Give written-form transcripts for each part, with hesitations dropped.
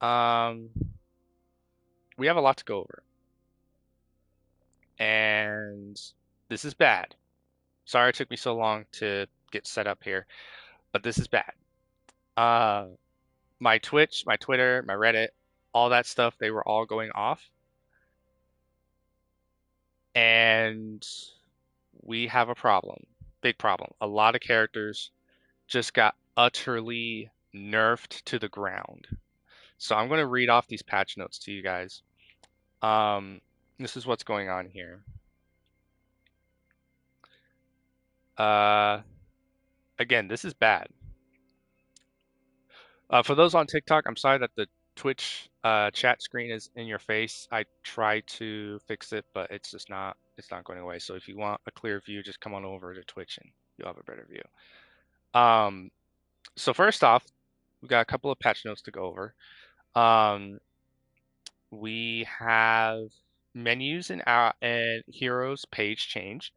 Um, we have a lot to go over, and this is bad. Sorry it took me so long to get set up here, but this is bad. Uh, my Twitch, my Twitter, my Reddit, all that stuff, they were all going off, and we have a problem, big problem. A lot of characters just got utterly nerfed to the ground. So I'm going to read off these patch notes to you guys. Um, this is what's going on here. Uh, again, this is bad. For those on TikTok, I'm sorry that the Twitch chat screen is in your face. I tried to fix it, but it's not going away. So if you want a clear view, just come on over to Twitch and you'll have a better view. Um, so first off, we got a couple of patch notes to go over. Um, we have menus and heroes page change.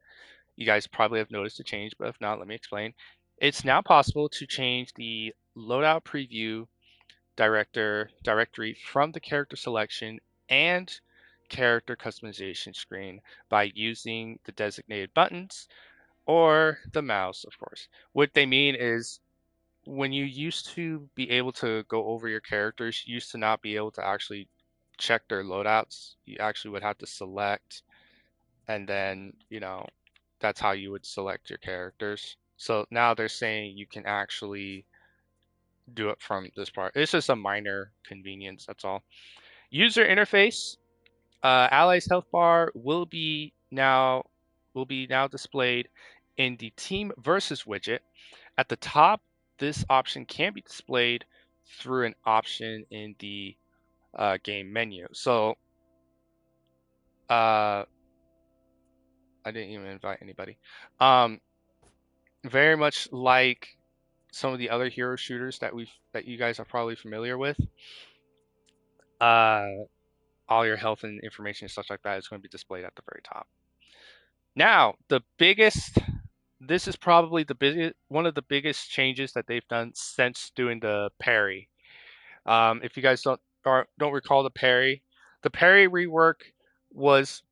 You guys probably have noticed a change, but if not, let me explain. It's now possible to change the loadout preview directory from the character selection and character customization screen by using the designated buttons or the mouse, of course. What they mean is when you used to be able to go over your characters, you used to not be able to actually check their loadouts. You actually would have to select, and then, that's how you would select your characters. So now they're saying you can actually do it from this part. It's just a minor convenience, that's all. User interface, Ally's health bar will be now displayed in the team versus widget. At the top, this option can be displayed through an option in the game menu. So uh, I didn't even invite anybody. Um, very much like some of the other hero shooters that you guys are probably familiar with. Uh, all your health and information and stuff like that is going to be displayed at the very top. Now, this is probably one of the biggest changes that they've done since doing the parry. If you guys don't recall the parry rework was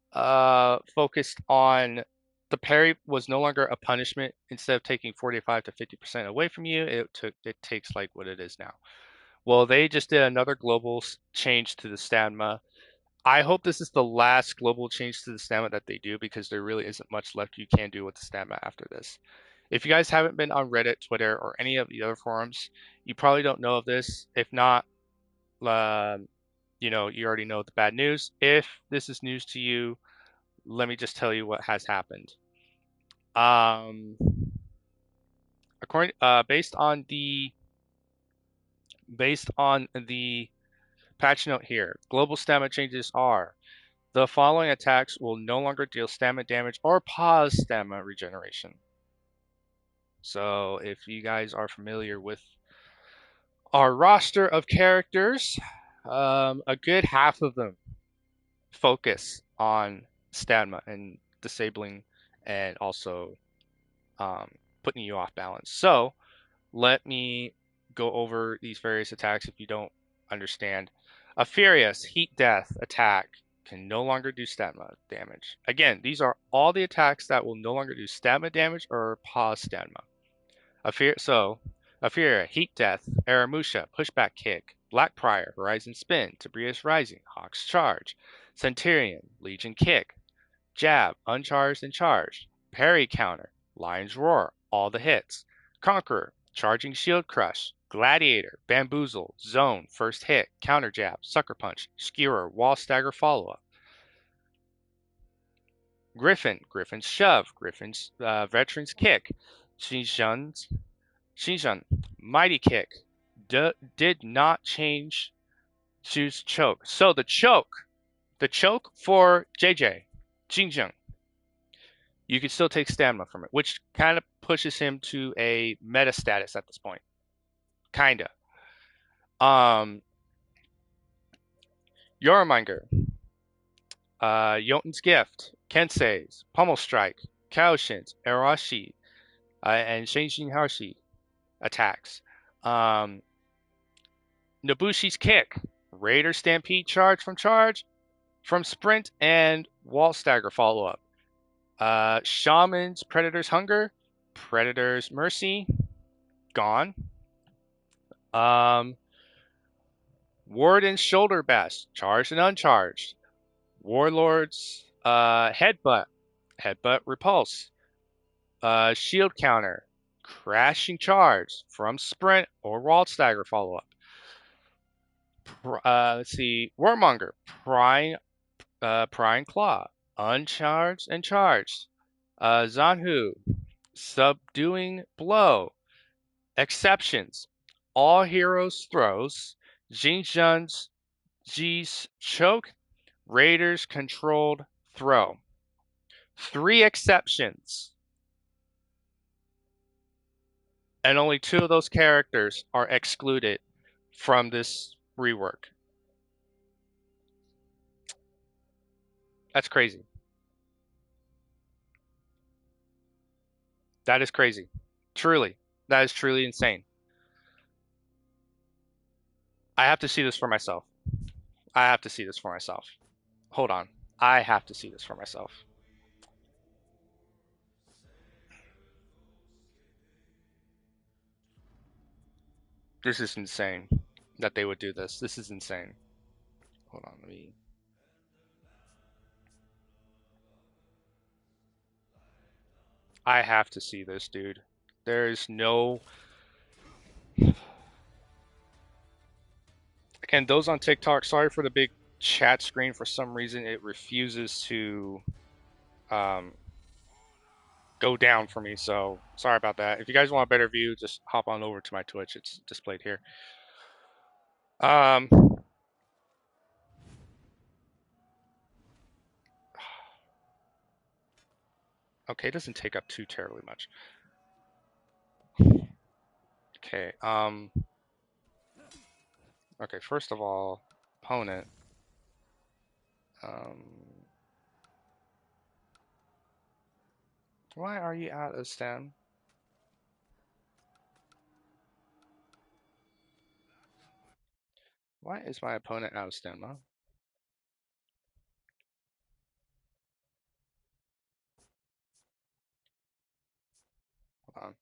focused on the parry was no longer a punishment. Instead of taking 45 to 50% away from you, it takes like what it is now. Well, they just did another global change to the stamina. I hope this is the last global change to the stamina that they do because there really isn't much left you can do with the stamina after this. If you guys haven't been on Reddit, Twitter, or any of the other forums, you probably don't know of this. If not, um, you already know the bad news. If this is news to you, let me just tell you what has happened. Um, according, based on the patch note here, global stamina changes are the following attacks will no longer deal stamina damage or pause stamina regeneration. So if you guys are familiar with our roster of characters, a good half of them focus on stamina and disabling and also um, putting you off balance. So let me go over these various attacks if you don't understand. A Furious Heat Death attack can no longer do stamina damage. Again, these are all the attacks that will no longer do stamina damage or pause stamina. A Furia, Heat Death, Aramusha, Pushback Kick, Black Prior, Horizon Spin, Tabrius Rising, Hawk's Charge, Centurion, Legion Kick, Jab, Uncharged and Charged, Parry Counter, Lion's Roar, all the hits, Conqueror, Charging Shield Crush, Gladiator, Bamboozle, Zone, First Hit, Counter Jab, Sucker Punch, Skewer, Wall Stagger Follow-Up, Griffin's Shove, Griffin's Veteran's Kick, Xinjiang, Mighty Kick, did not change Choose Choke. So the choke for JJ, Xinjiang, you can still take stamina from it, which kind of pushes him to a meta status at this point. Kinda. Um, Yoriminger, Jotun's Gift, Kensei's, Pummel Strike, Kaoshin's, Arashi, and Shenshin Hashi attacks. Um, Nobushi's Kick, Raider Stampede charge, from sprint and wall stagger follow up. Shaman's Predator's Hunger, Predator's Mercy, gone. Warden's Shoulder Bash, charged and uncharged. Warlord's Headbutt, Repulse. Shield Counter, Crashing Charge from sprint or wall stagger follow up. Let's see, Warmonger, Prying Claw, uncharged and charged. Zanhu, Subduing Blow. Exceptions: all heroes throws, Jinjun's G's choke, Raiders controlled throw. 3 exceptions, and only 2 of those characters are excluded from this rework. That's crazy. That is crazy. Truly. That is truly insane. I have to see this for myself. I have to see this for myself. Hold on. I have to see this for myself. This is insane that they would do this. This is insane. Hold on, let me. I have to see this, dude. There's no. Again, those on TikTok, sorry for the big chat screen. For some reason, it refuses to um, go down for me. So sorry about that. If you guys want a better view, just hop on over to my Twitch. It's displayed here. Um, okay, it doesn't take up too terribly much. Okay. Okay. First of all, opponent. Um, why are you out of stem? Why is my opponent out of stem, huh? Hold on.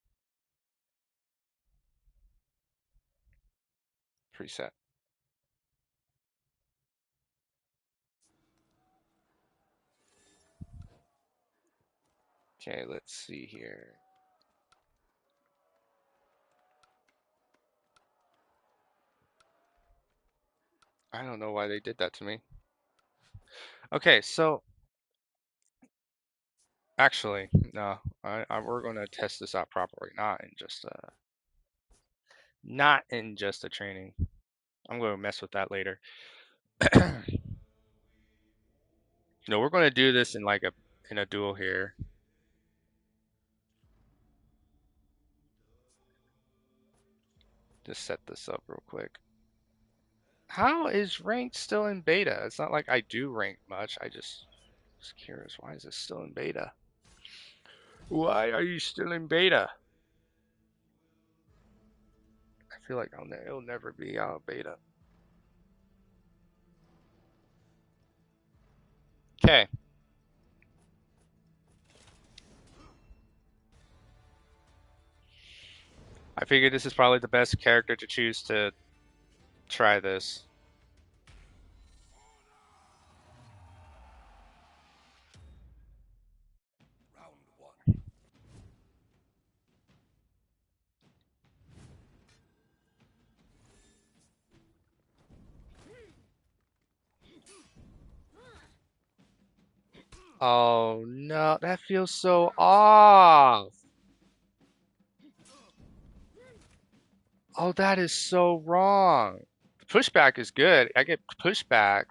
Preset. Okay, let's see here. I don't know why they did that to me. Okay, so actually, no, we're gonna test this out properly, not in just a training. I'm gonna mess with that later. No, we're gonna do this in like a duel here. Just set this up real quick. How is ranked still in beta? It's not like I do rank much. I just curious. Why is it still in beta? Why are you still in beta? I feel like it'll never be out of beta. Okay. I figured this is probably the best character to choose to try this. Oh no, that feels so off. Oh, that is so wrong. The pushback is good. I get pushback.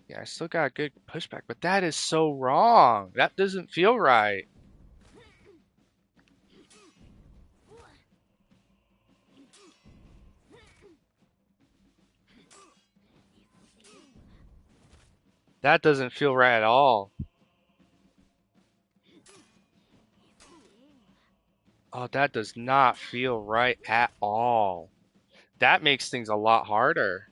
Yeah, I still got a good pushback, but that is so wrong. That doesn't feel right. That doesn't feel right at all. Oh, that does not feel right at all. That makes things a lot harder.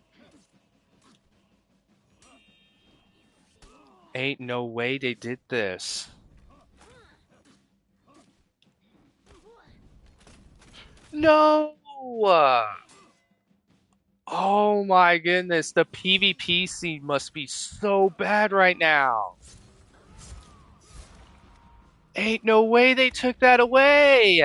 Ain't no way they did this. No! Oh my goodness, the PvP scene must be so bad right now. Ain't no way they took that away.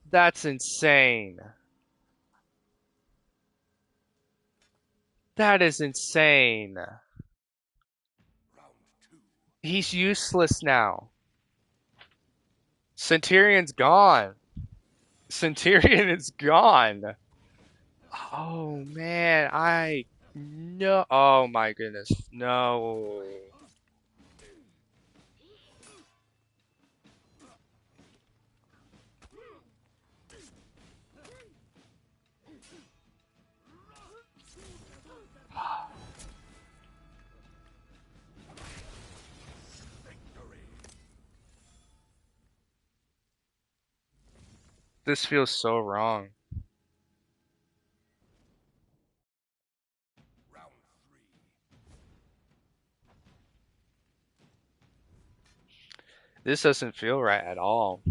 That's insane. That is insane. He's useless now. Centurion's gone. Centurion is gone. Oh man, I no. Oh my goodness, no. This feels so wrong. This doesn't feel right at all.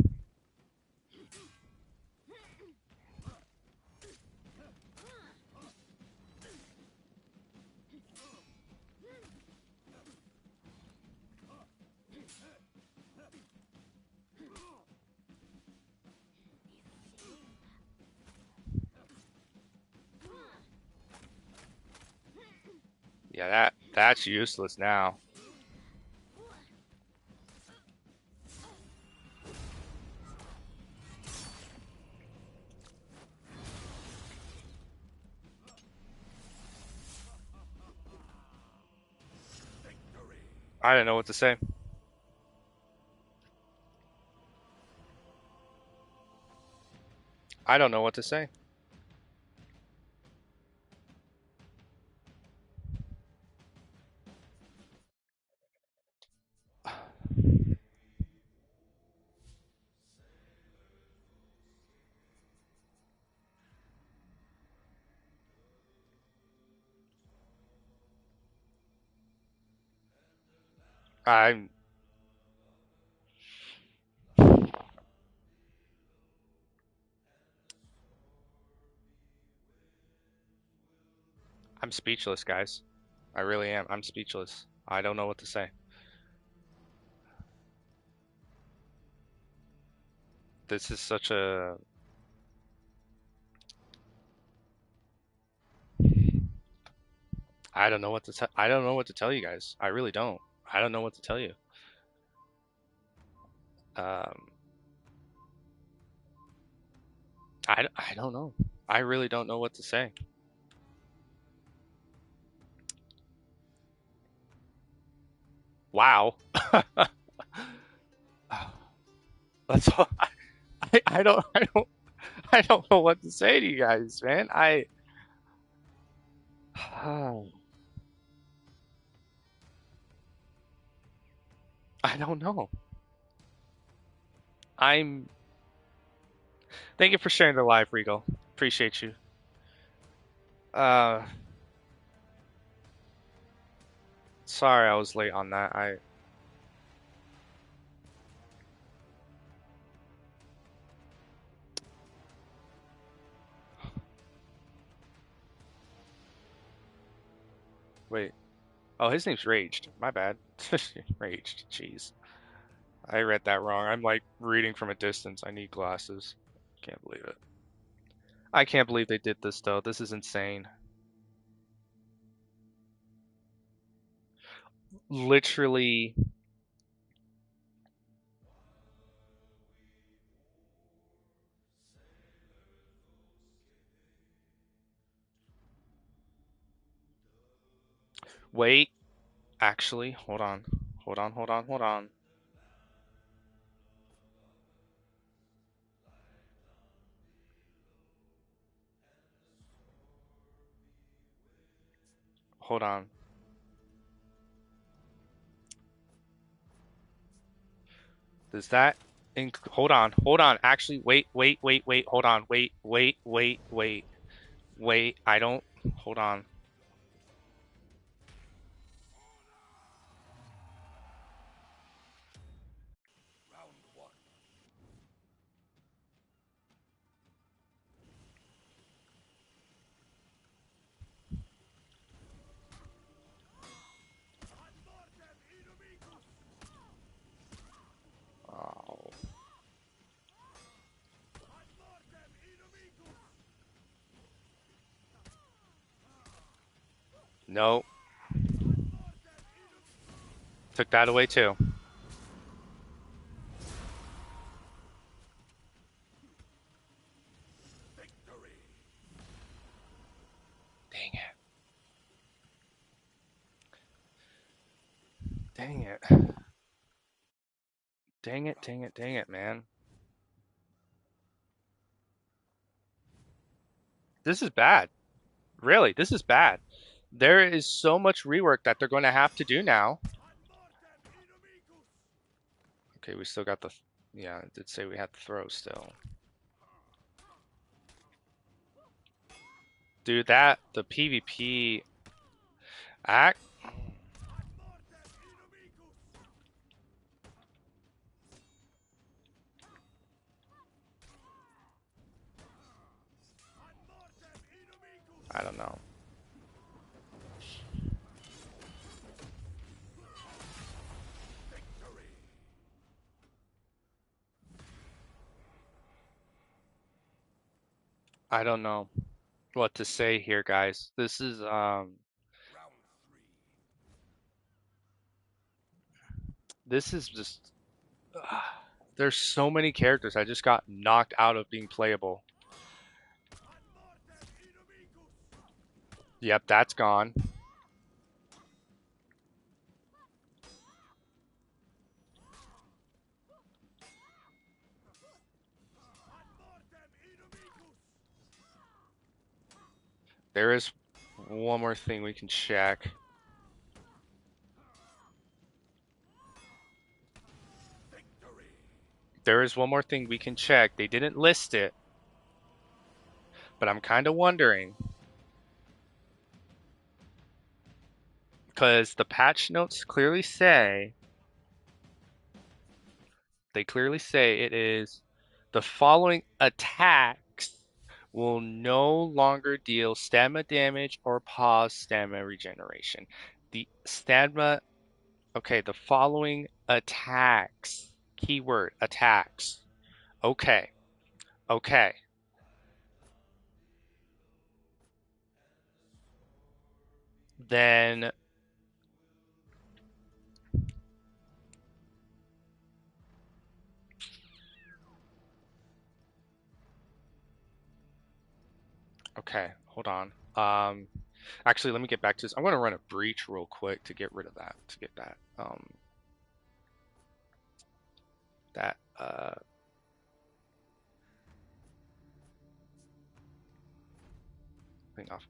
Yeah, that's useless now. I don't know what to say. I don't know what to say. I'm I'm speechless, guys. I really am. I'm speechless. I don't know what to say. This is such a I don't know what to tell. I don't know what to tell you guys. I really don't. I don't know what to tell you. Um, I don't know. I really don't know what to say. Wow. That's all. I don't I don't know what to say to you guys, man. I don't know. I'm Thank you for sharing the live, Regal. Appreciate you. Uh, Sorry I was late on that. I Wait. Oh, his name's Raged. My bad. Raged. Jeez. I read that wrong. I'm like reading from a distance. I need glasses. Can't believe it. I can't believe they did this though. This is insane. Literally. Wait. Actually, hold on. Hold on, hold on, hold on. Hold on. Does that hold on, hold on. Actually, wait. Hold on, wait. I don't. Hold on. Oh, no. Took that away too. Dang it. Dang it. Dang it, man. This is bad. Really, this is bad. There is so much rework that they're going to have to do now. Okay, we still got the. Yeah, it did say we had the throw still. Dude, the PvP act. I don't know. I don't know what to say here, guys. This is just there's so many characters I just got knocked out of being playable. Yep, that's gone. There is one more thing we can check. There is one more thing we can check. They didn't list it, but I'm kind of wondering because the patch notes clearly say it is the following attacks will no longer deal stamina damage or pause stamina regeneration. The stamina, okay, the following attacks, keyword attacks. Okay, okay. Then, okay, hold on. Actually, let me get back to this. I'm gonna run a breach real quick to get rid of that, to get that thing off.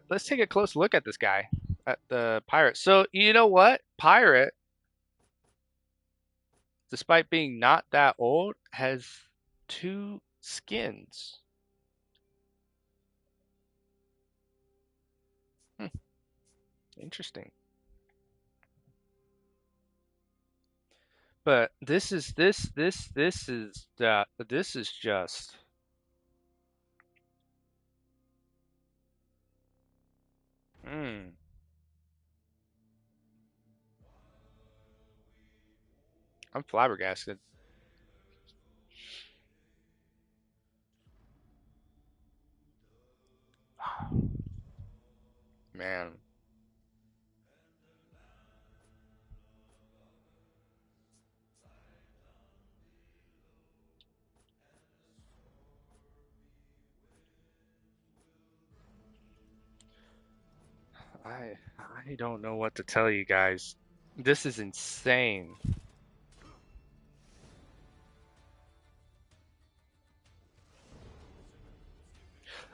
Let's take a close look at this guy, at the pirate. So you know what? Pirate, despite being not that old, has two skins. Hmm, interesting. But this is just hmm, I'm flabbergasted. Man, I I don't know what to tell you guys. This is insane.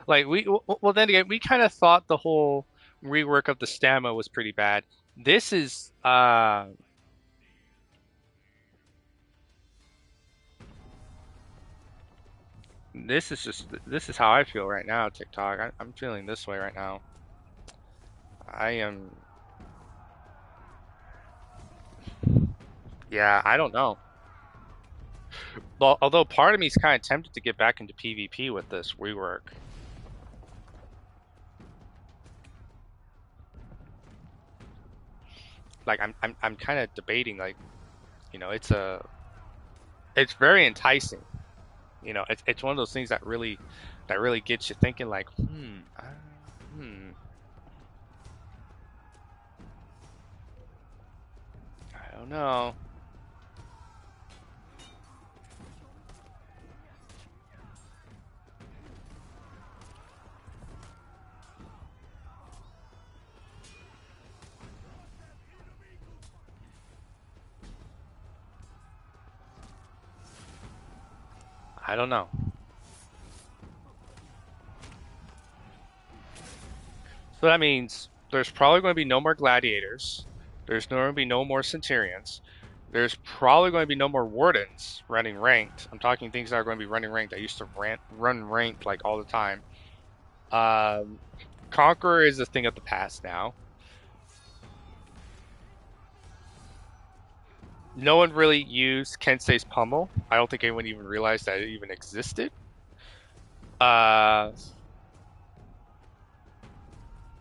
Like well then again, we kind of thought the whole rework of the stamina was pretty bad. This is this is how I feel right now, TikTok. I'm feeling this way right now. I am, yeah, I don't know. Well, although part of me is kind of tempted to get back into PvP with this rework. Like I'm kind of debating, like, it's very enticing. It's one of those things that really gets you thinking, like, hmm, I don't know. I don't know. So that means there's probably going to be no more gladiators. There's going to be no more centurions. There's probably going to be no more wardens running ranked. I'm talking things that are going to be running ranked. I used to run ranked like all the time. Um, Conqueror is a thing of the past now. No one really used Kensei's pummel. I don't think anyone even realized that it even existed. Uh,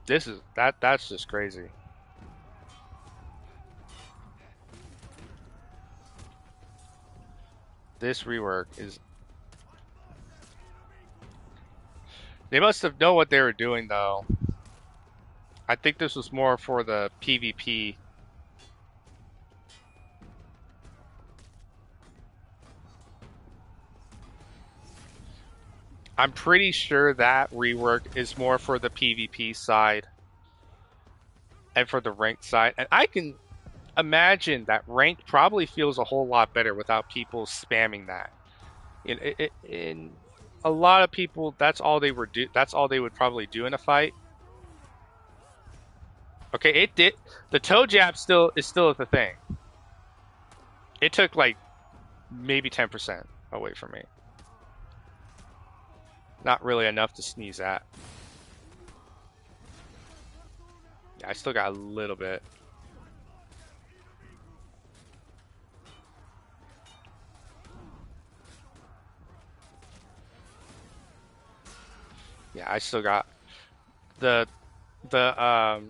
that's just crazy. This rework is. They must have known what they were doing though. I think this was more for the PvP. I'm pretty sure that rework is more for the PvP side and for the ranked side. And I can imagine that ranked probably feels a whole lot better without people spamming that. In a lot of people, that's all they were do. That's all they would probably do in a fight. Okay, it did. The toe jab still is still the thing. It took like maybe 10% away from me. Not really enough to sneeze at. Yeah, I still got a little bit. Yeah, I still got the the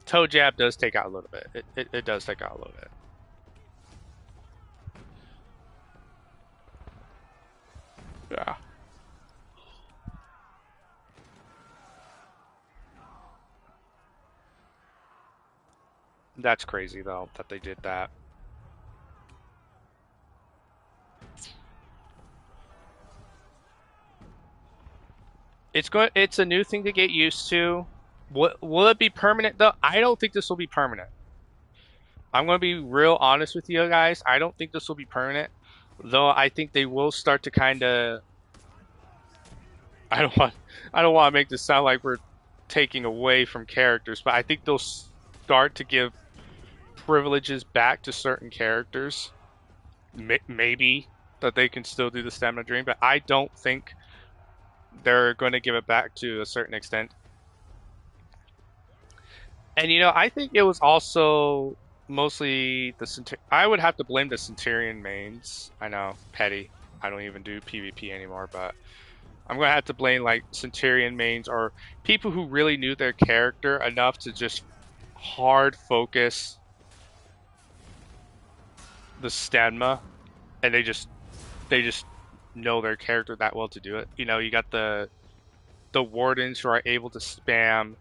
toe jab does take out a little bit. It does take out a little bit. Yeah. That's crazy though that they did that. It's a new thing to get used to. Will it be permanent though? I don't think this will be permanent. I'm going to be real honest with you guys. I don't think this will be permanent. Though I think they will start to kind of I don't want I don't want to make this sound like we're taking away from characters, but I think they'll start to give privileges back to certain characters. Maybe that they can still do the stamina drain, but I don't think they're going to give it back to a certain extent. And I think it was also mostly I would have to blame the Centurion mains. I know, petty. I don't even do PvP anymore, but I'm gonna have to blame like Centurion mains or people who really knew their character enough to just hard focus the stamina, and they just know their character that well to do it. You got the wardens who are able to spam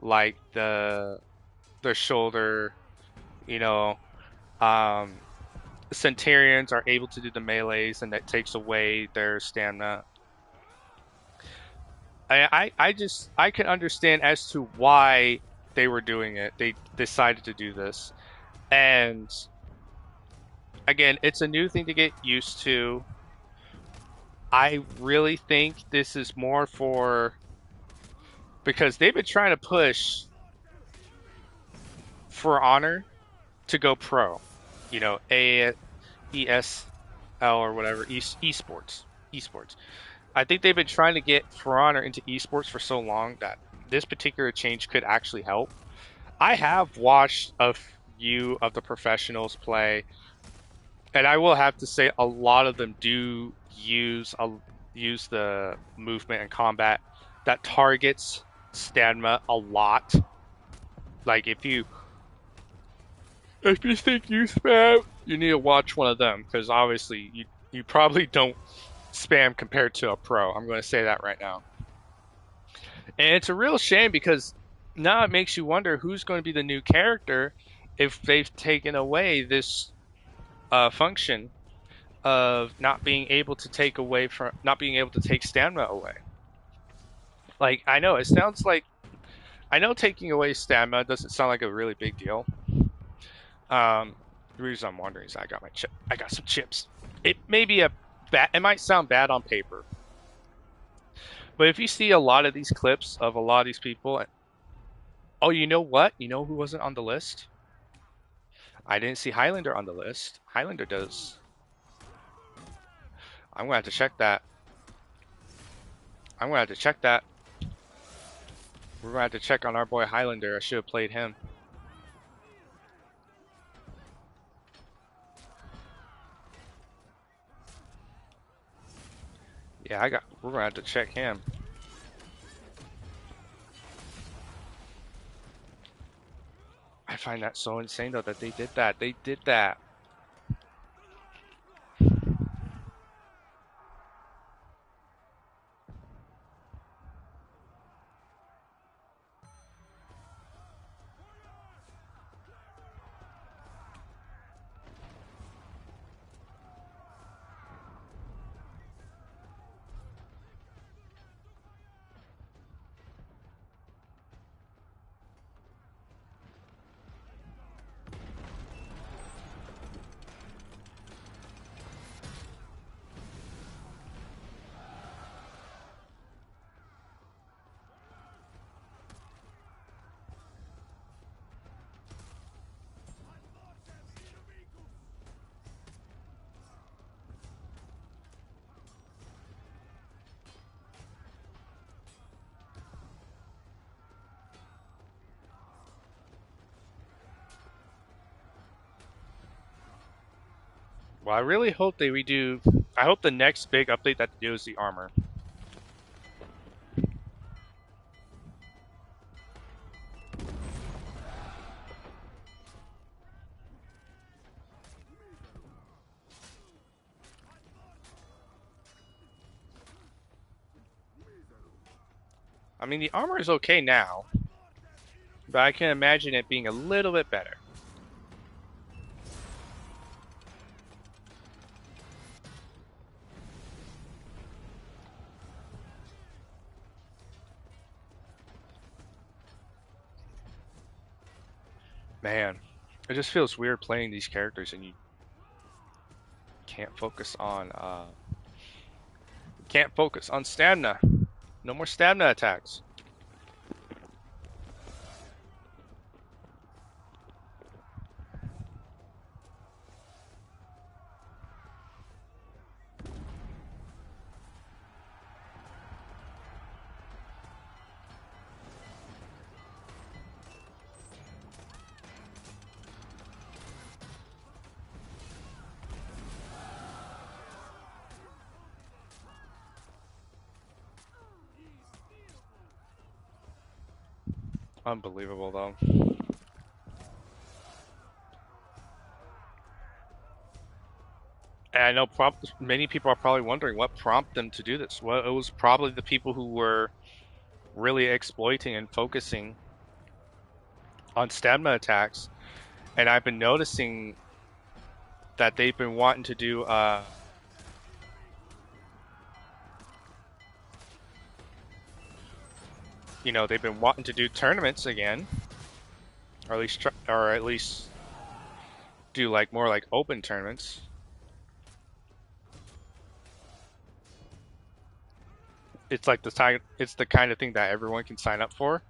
like the shoulder, you know, um, Centurions are able to do the melees, and that takes away their stamina. I can understand as to why they were doing it. They decided to do this, and again, it's a new thing to get used to. I really think this is more for because they've been trying to push For Honor to go pro. AESL or whatever, esports. esports. I think they've been trying to get For Honor into esports for so long that this particular change could actually help. I have watched a few of the professionals play, and I will have to say a lot of them do use the movement and combat that targets stamina a lot. Like if you think you spam, you need to watch one of them because obviously you probably don't spam compared to a pro. I'm going to say that right now. And it's a real shame because now it makes you wonder who's going to be the new character if they've taken away this function of not being able to not being able to take stamina away. Like I know it sounds like I know taking away stamina doesn't sound like a really big deal. Um, the reason I'm wondering is I got some chips. It may be a bad. It might sound bad on paper, but if you see a lot of these clips of a lot of these people, oh, you know what? You know who wasn't on the list? I didn't see Highlander on the list. Highlander does. I'm gonna have to check that. I'm gonna have to check that. We're gonna have to check on our boy Highlander. I should have played him. Yeah, we're gonna have to check him. I find that so insane though that they did that. They did that. Well, I really hope they redo. I hope the next big update that they do is the armor. I mean, the armor is okay now, but I can imagine it being a little bit better. Man, it just feels weird playing these characters and you can't focus on stamina. No more stamina attacks. Unbelievable though. And I know many people are probably wondering what prompted them to do this. Well, it was probably the people who were really exploiting and focusing on stamina attacks. And I've been noticing that they've been wanting to do they've been wanting to do tournaments again, or at least do like more like open tournaments. It's the kind of thing that everyone can sign up for.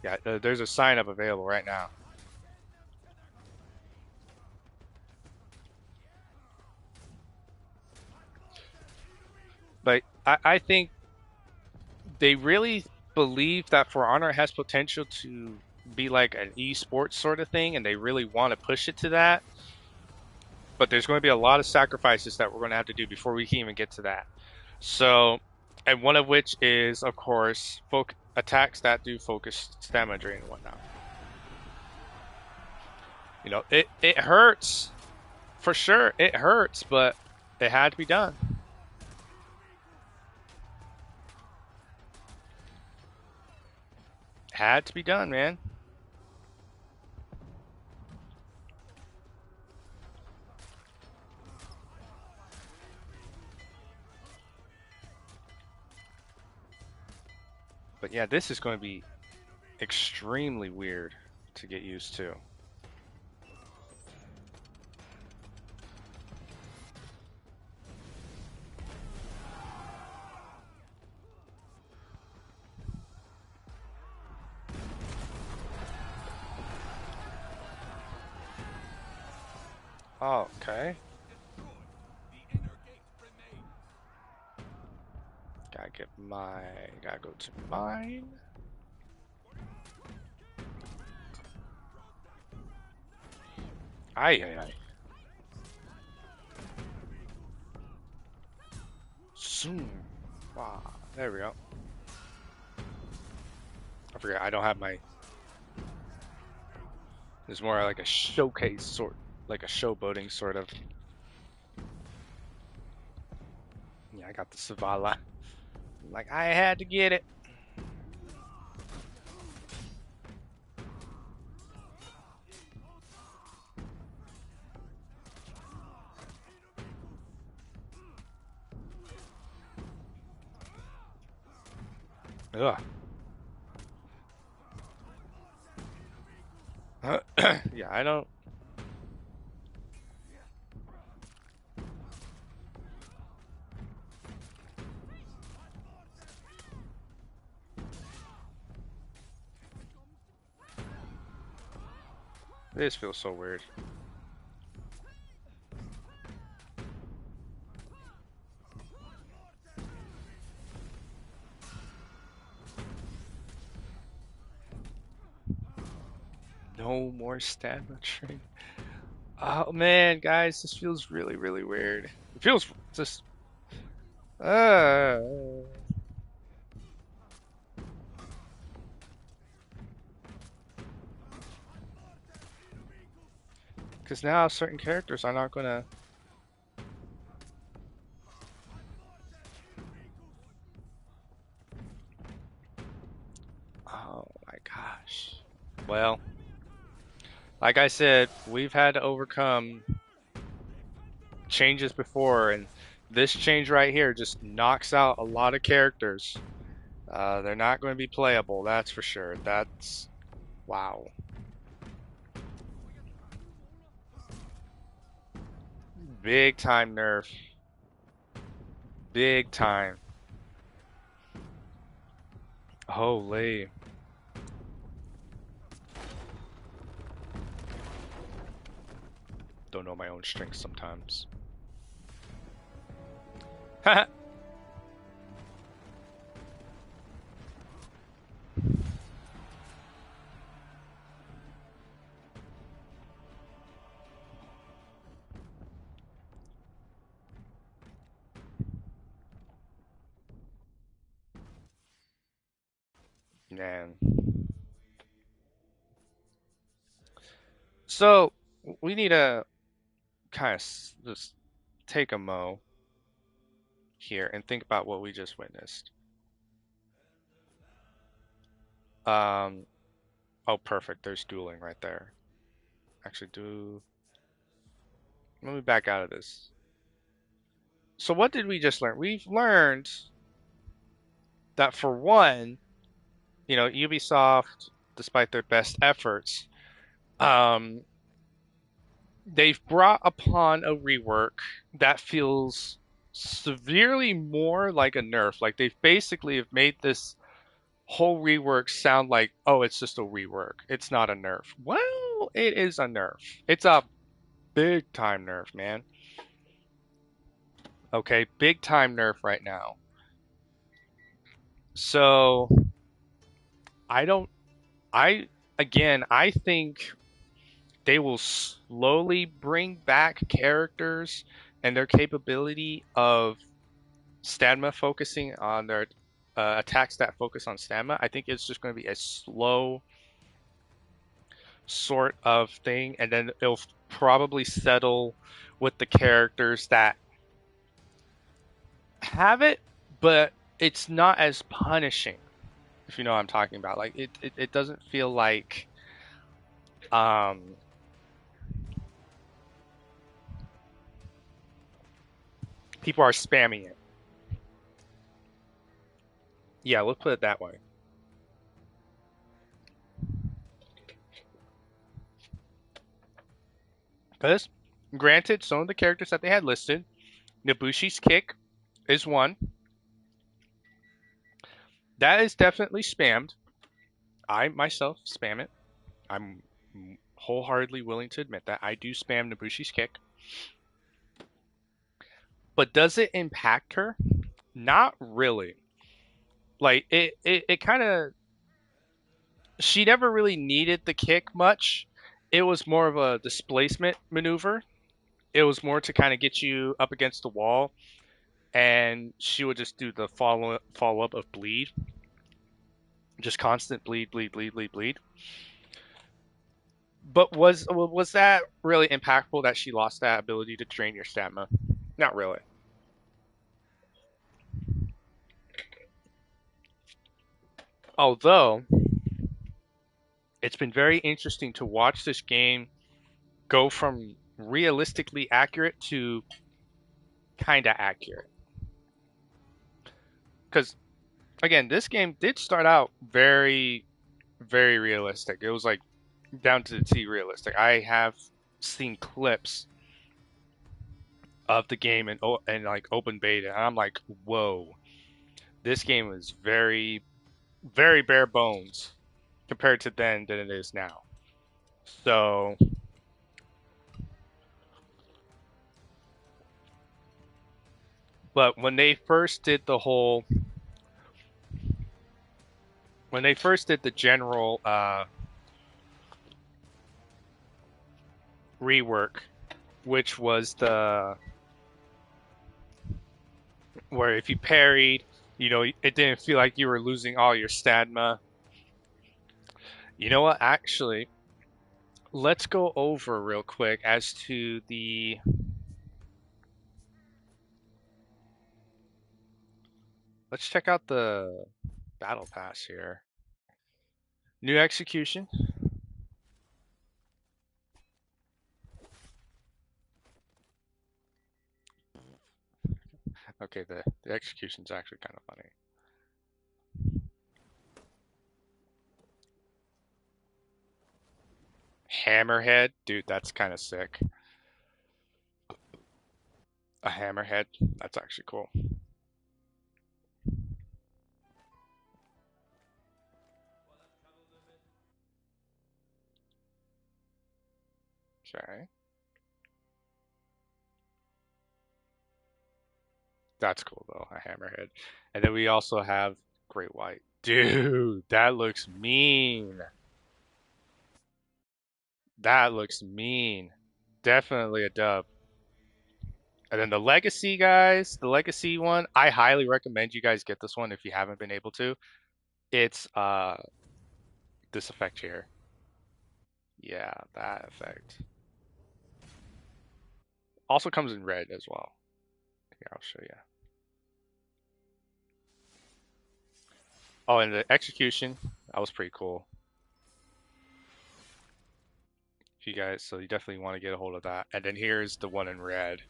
Yeah, there's a sign up available right now. But I think they really believe that For Honor has potential to be like an esports sort of thing, and they really want to push it to that. But there's going to be a lot of sacrifices that we're going to have to do before we can even get to that. So, and one of which is, of course, attacks that do focus stamina drain and whatnot. You know, it hurts for sure. It hurts, but it had to be done. Had to be done, man. But yeah, this is going to be extremely weird to get used to. Oh, okay. Gotta go to mine. Aye, aye, aye. Zoom. Wow, there we go. I forget, I don't have my. It's more like a showcase sort, like a showboating sort of. Yeah, I got the Savala. Like I had to get it. Ugh. Yeah, I don't. This feels so weird. No more stamina train. Oh man, guys, this feels really, really weird. It feels just. Uh, because now certain characters are not gonna. Oh my gosh. Well, like I said, we've had to overcome changes before, and this change right here just knocks out a lot of characters. They're not going to be playable, that's for sure. That's wow. Big time nerf. Big time. Holy. Don't know my own strength sometimes. Man. So, we need to kind of just take a mo here and think about what we just witnessed. Um, oh, perfect. There's dueling right there. Actually, let me back out of this. So, what did we just learn? We've learned that for one, you know, Ubisoft, despite their best efforts, um, they've brought upon a rework that feels severely more like a nerf. Like they've basically have made this whole rework sound like, oh, it's just a rework. It's not a nerf. Well, it is a nerf. It's a big time nerf, man. Okay, big time nerf right now. So I don't. I again. I think they will slowly bring back characters and their capability of stamina focusing on their attacks that focus on stamina. I think it's just going to be a slow sort of thing, and then it'll probably settle with the characters that have it, but it's not as punishing, if you know what I'm talking about. Like it doesn't feel like um people are spamming it. Yeah, let's put it that way. Because granted, some of the characters that they had listed, Nabushi's kick is one. That is definitely spammed. I myself spam it. I'm wholeheartedly willing to admit that I do spam Nabushi's kick. But does it impact her? Not really. Like it kind of she never really needed the kick much. It was more of a displacement maneuver. It was more to kind of get you up against the wall, and she would just do the follow up of bleed, just constant bleed, bleed, bleed, bleed, bleed. But was that really impactful that she lost that ability to drain your stamina? Not really. Although it's been very interesting to watch this game go from realistically accurate to kind of accurate. Because again, this game did start out very, very realistic. It was like down to the T realistic. I have seen clips of the game and like open beta, and I'm like, whoa, this game is very, very bare bones compared to then than it is now. So, but when they first did the general rework, which was the where if you parried, it didn't feel like you were losing all your stamina. You know what? Actually, let's go over real quick as to the. Let's check out the battle pass here. New execution. Okay, the execution's actually kind of funny. Hammerhead, dude, that's kind of sick. A hammerhead, that's actually cool. Okay, that's cool though, a hammerhead. And then we also have Great White. Dude, that looks mean. That looks mean. Definitely a dub. And then the Legacy guys, the Legacy one, I highly recommend you guys get this one if you haven't been able to. It's this effect here. Yeah, that effect. Also comes in red as well. Here, I'll show you. Oh, and the execution, that was pretty cool. If you guys, so you definitely want to get a hold of that. And then here's the one in red.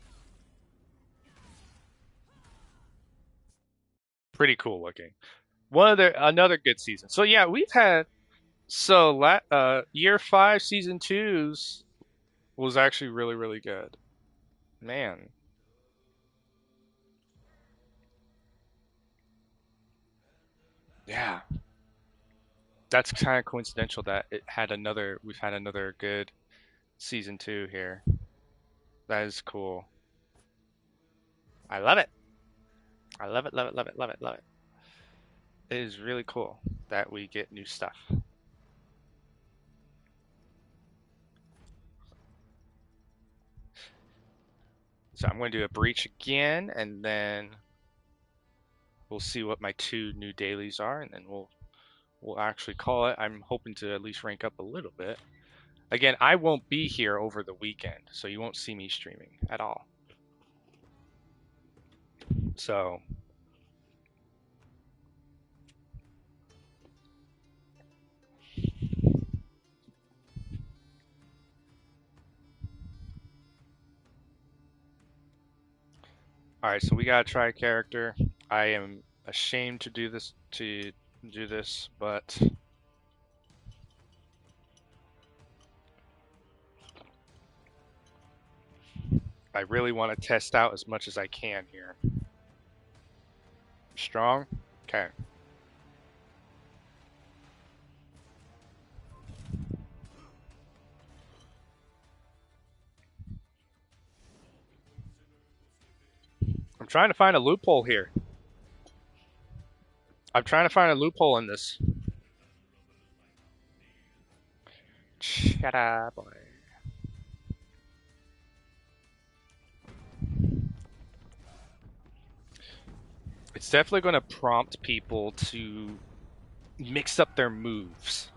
Pretty cool looking. Another good season. So yeah, we've had year 5 season 2's was actually really really good. Man, yeah. That's kind of coincidental that we've had another good season 2 here. That is cool. I love it. I love it, love it, love it, love it, love it. It is really cool that we get new stuff. So I'm going to do a breach again, and then we'll see what my two new dailies are, and then we'll actually call it. I'm hoping to at least rank up a little bit. Again, I won't be here over the weekend, so you won't see me streaming at all. So, all right, so we gotta try a character. I am ashamed to do this, but I really want to test out as much as I can here. Strong? Okay. I'm trying to find a loophole here. I'm trying to find a loophole in this. Shut up, boy. It's definitely going to prompt people to mix up their moves.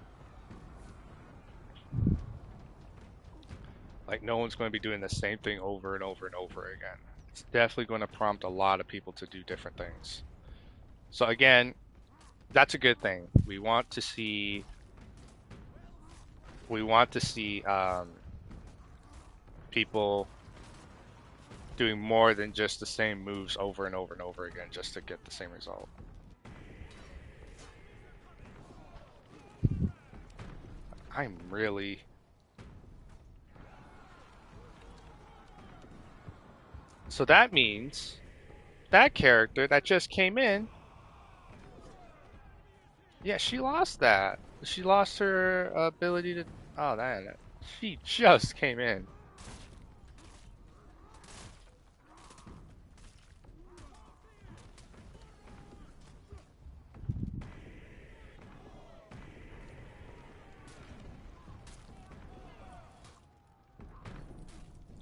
Like, no one's going to be doing the same thing over and over and over again. It's definitely going to prompt a lot of people to do different things. So again, that's a good thing. We want to see people doing more than just the same moves over and over and over again just to get the same result. I'm really... So that means that character that just came in, yeah, she lost that. She lost her ability to... Oh, that... She just came in.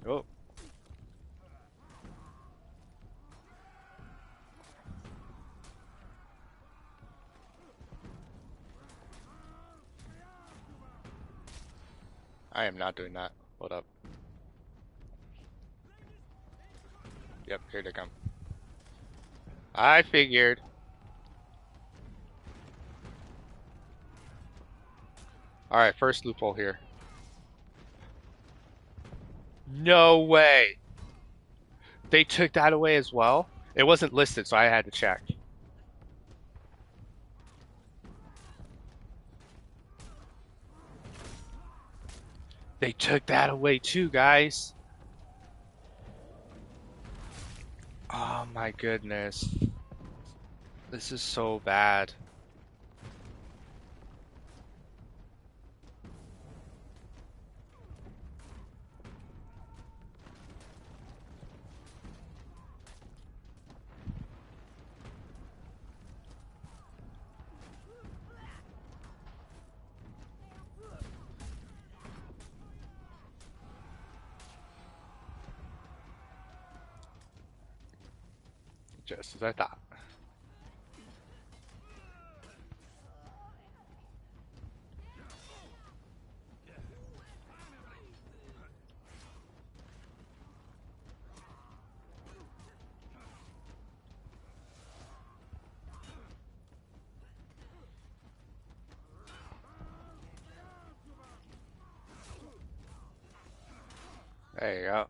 Oh. I am not doing that. Hold up. Yep, here they come. I figured. Alright, first loophole here. No way! They took that away as well? It wasn't listed, so I had to check. They took that away too, guys. Oh my goodness. This is so bad. Just as I thought. There you go.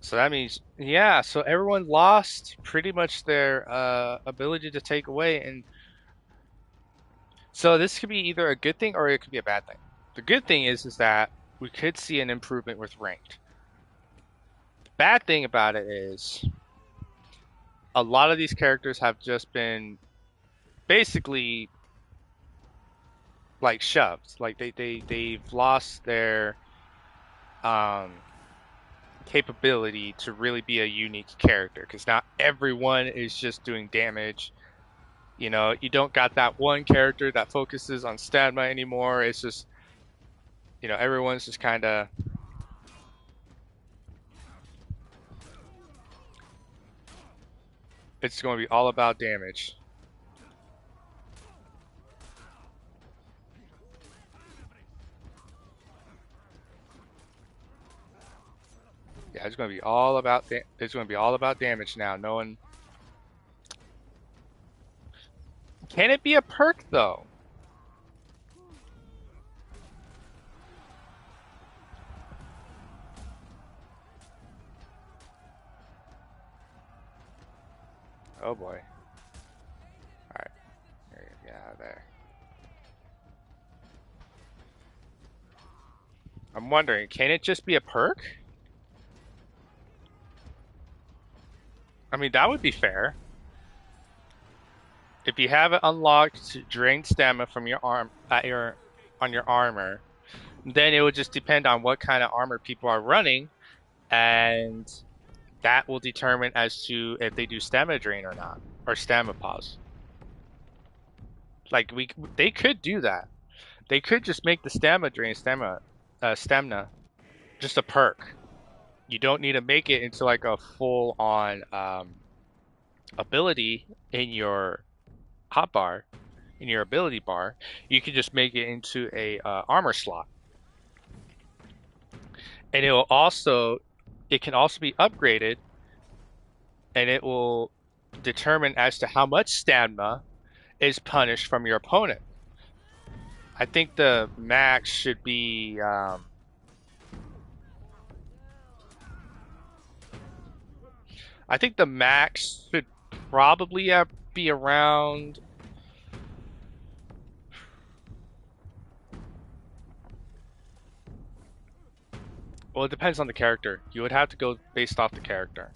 So that means, yeah, so everyone lost pretty much their ability to take away. And so this could be either a good thing or it could be a bad thing. The good thing is that we could see an improvement with ranked. The bad thing about it is a lot of these characters have just been basically like shoved. Like they've lost um capability to really be a unique character because not everyone is just doing damage. You know, you don't got that one character that focuses on stamina anymore. It's just, you know, everyone's just kind of. It's going to be all about damage. Yeah, it's going to be all about it's going to be all about damage now. No one. Can it be a perk though? Oh boy. All right. Get out of there. I'm wondering, can it just be a perk? I mean, that would be fair. If you have it unlocked to drain stamina from your arm at your on your armor, then it would just depend on what kind of armor people are running, and that will determine as to if they do stamina drain or not, or stamina pause. Like they could do that. They could just make the stamina drain stamina just a perk. You don't need to make it into like a full on ability in your hotbar, in your ability bar. You can just make it into a armor slot, and it can also be upgraded, and it will determine as to how much stamina is punished from your opponent. I think the max should be I think the max should probably be around. Well, it depends on the character. You would have to go based off the character.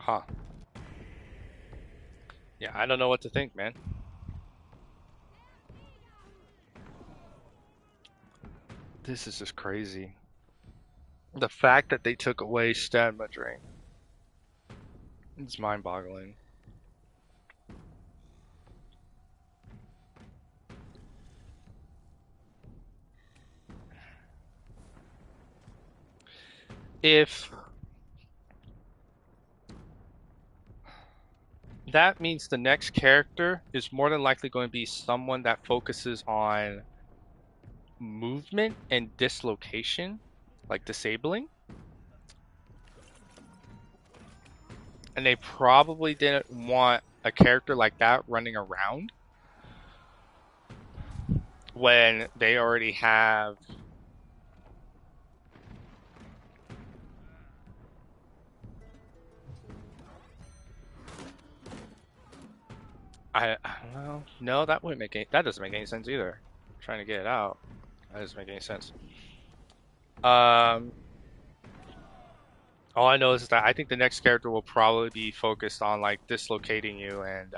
Huh. Yeah, I don't know what to think, man. This is just crazy. The fact that they took away stamina drain is mind-boggling. If that means the next character is more than likely going to be someone that focuses on movement and dislocation, like disabling. And they probably didn't want a character like that running around when they already have. Well, no, that wouldn't make any. That doesn't make any sense either. I'm trying to get it out. That doesn't make any sense. Um, all I know is that I think the next character will probably be focused on like dislocating you and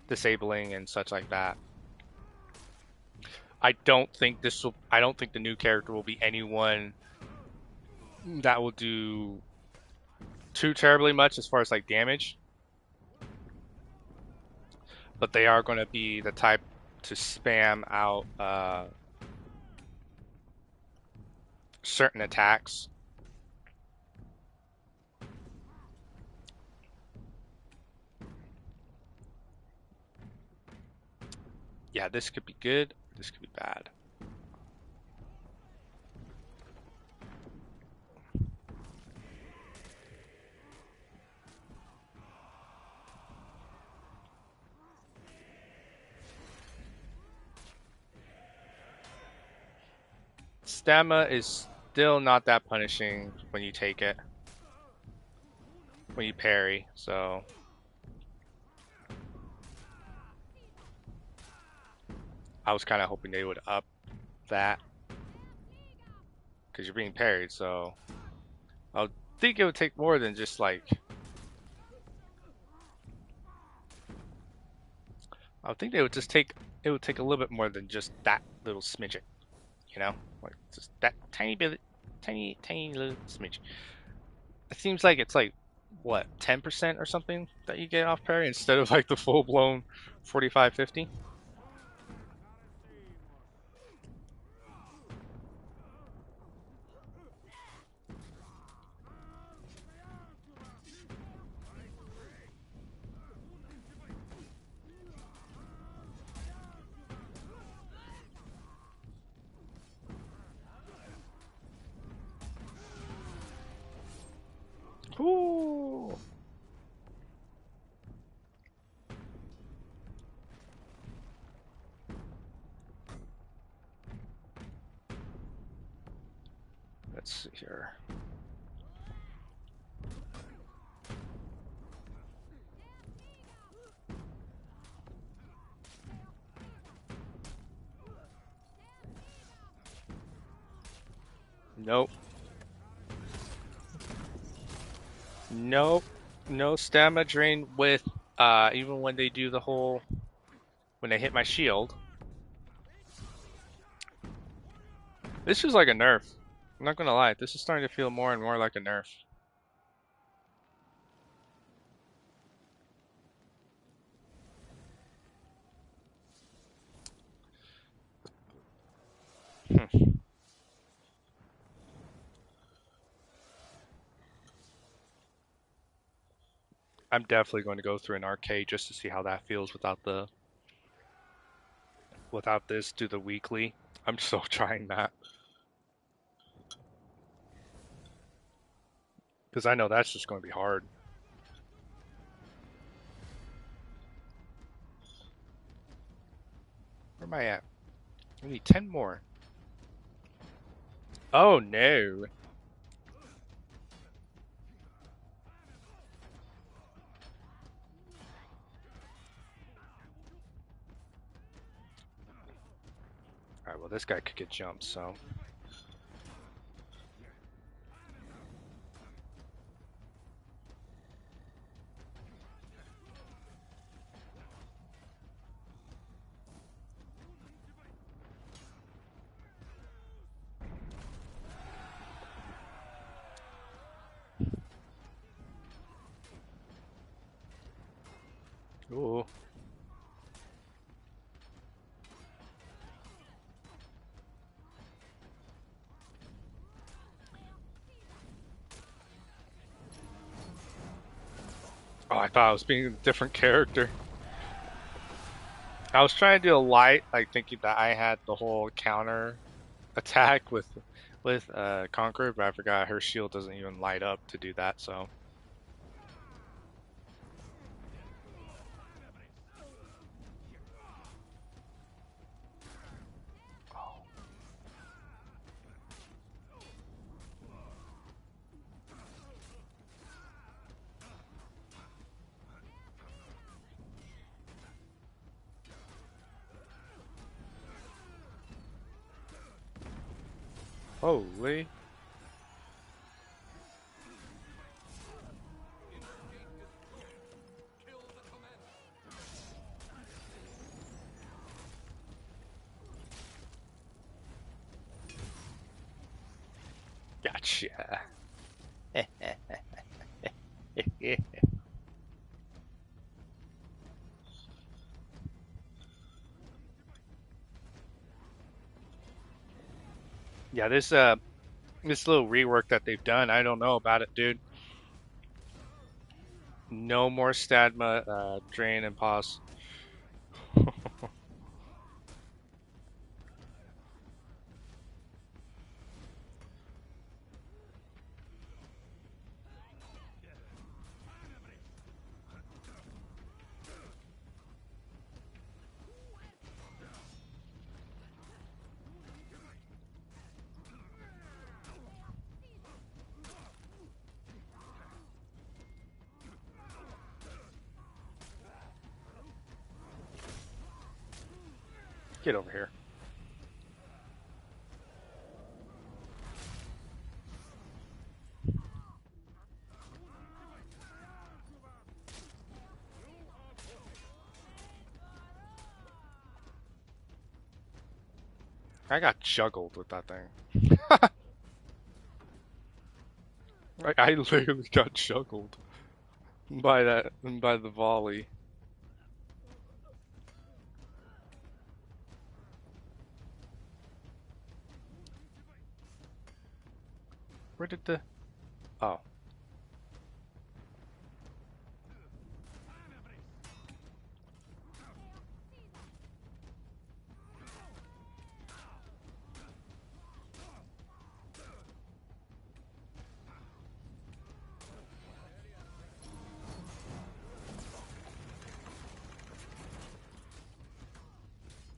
disabling and such like that. I don't think this will. I don't think the new character will be anyone that will do too terribly much as far as like damage, but they are going to be the type to spam out certain attacks. Yeah, this could be good. This could be bad. Stamina is still not that punishing when you take it, when you parry, so I was kind of hoping they would up that because you're being parried, so I would think it would take more than just like I would think they would just take it would take a little bit more than just that little smidget, you know, like just that tiny bit, tiny little smidge. It seems like it's like what 10% or something that you get off parry instead of like the full blown 45, 50. Ooh. Let's see here. Nope. Nope. No stamina drain with even when they do the whole when they hit my shield. This is like a nerf. I'm not gonna lie, this is starting to feel more and more like a nerf. Hmm. I'm definitely going to go through an arcade just to see how that feels without this. Do the weekly. I'm so trying that because I know that's just going to be hard. Where am I at? I need 10 more. Oh no. Alright, well, this guy could get jumped, so. Ooh. Oh, I thought I was being a different character. I was trying to do a light, like thinking that I had the whole counter attack with Conqueror, but I forgot her shield doesn't even light up to do that, so. Holy. Gotcha. Yeah, this little rework that they've done, I don't know about it, dude. No more stamina drain and pause. Get over here. I got juggled with that thing. I literally got juggled by the volley. Where did the... Oh.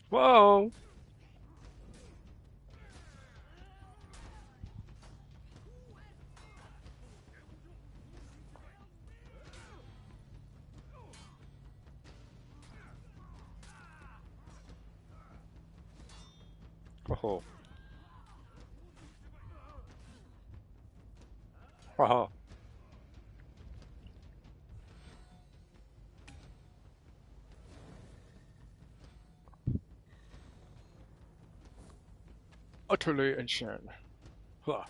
Whoa! Oh. Oh. Utterly insane. Huh.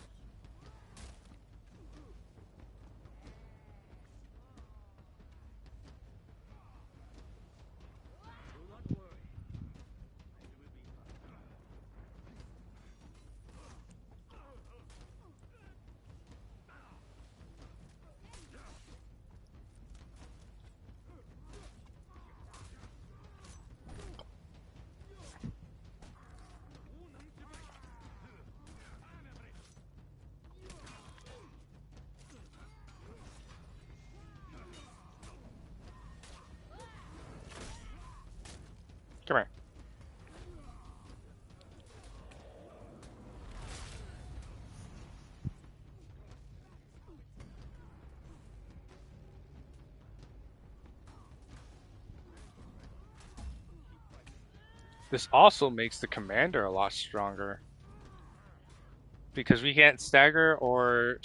Come here. This also makes the commander a lot stronger because we can't stagger or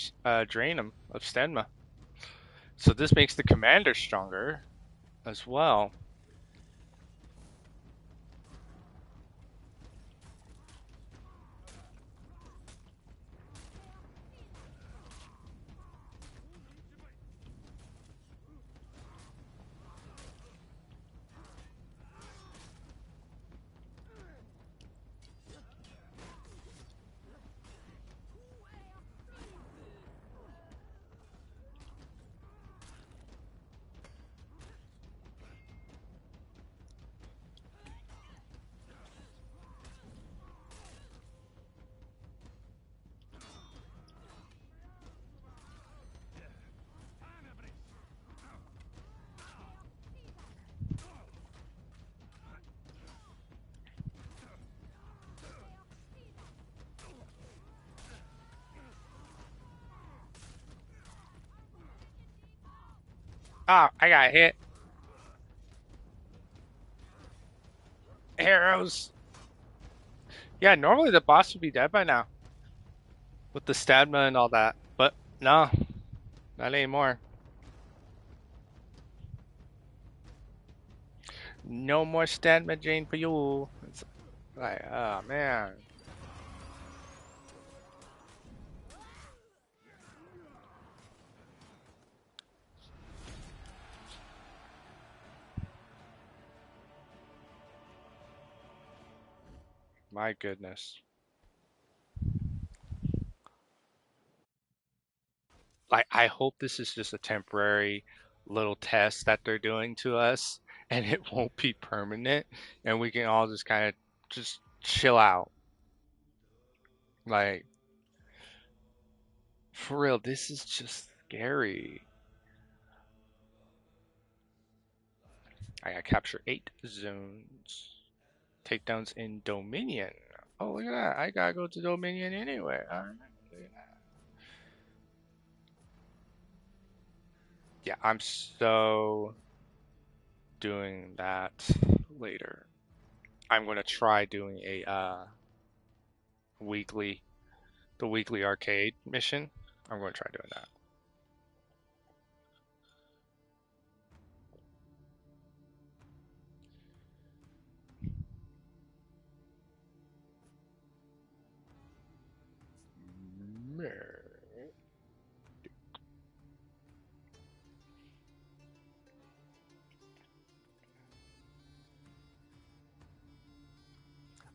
drain him of stamina. So this makes the commander stronger as well. Ah, I got hit. Arrows. Yeah, normally the boss would be dead by now with the stamina and all that, but no, not anymore. No more stamina drain for you. It's like, oh man, my goodness. Like, I hope this is just a temporary little test that they're doing to us, and it won't be permanent, and we can all just kind of just chill out. Like, for real, this is just scary. I got capture 8 zones. Takedowns in Dominion. Oh, look at that. I gotta go to Dominion anyway. All right. Yeah, I'm so doing that later. I'm going to try doing a weekly, the weekly arcade mission. I'm going to try doing that.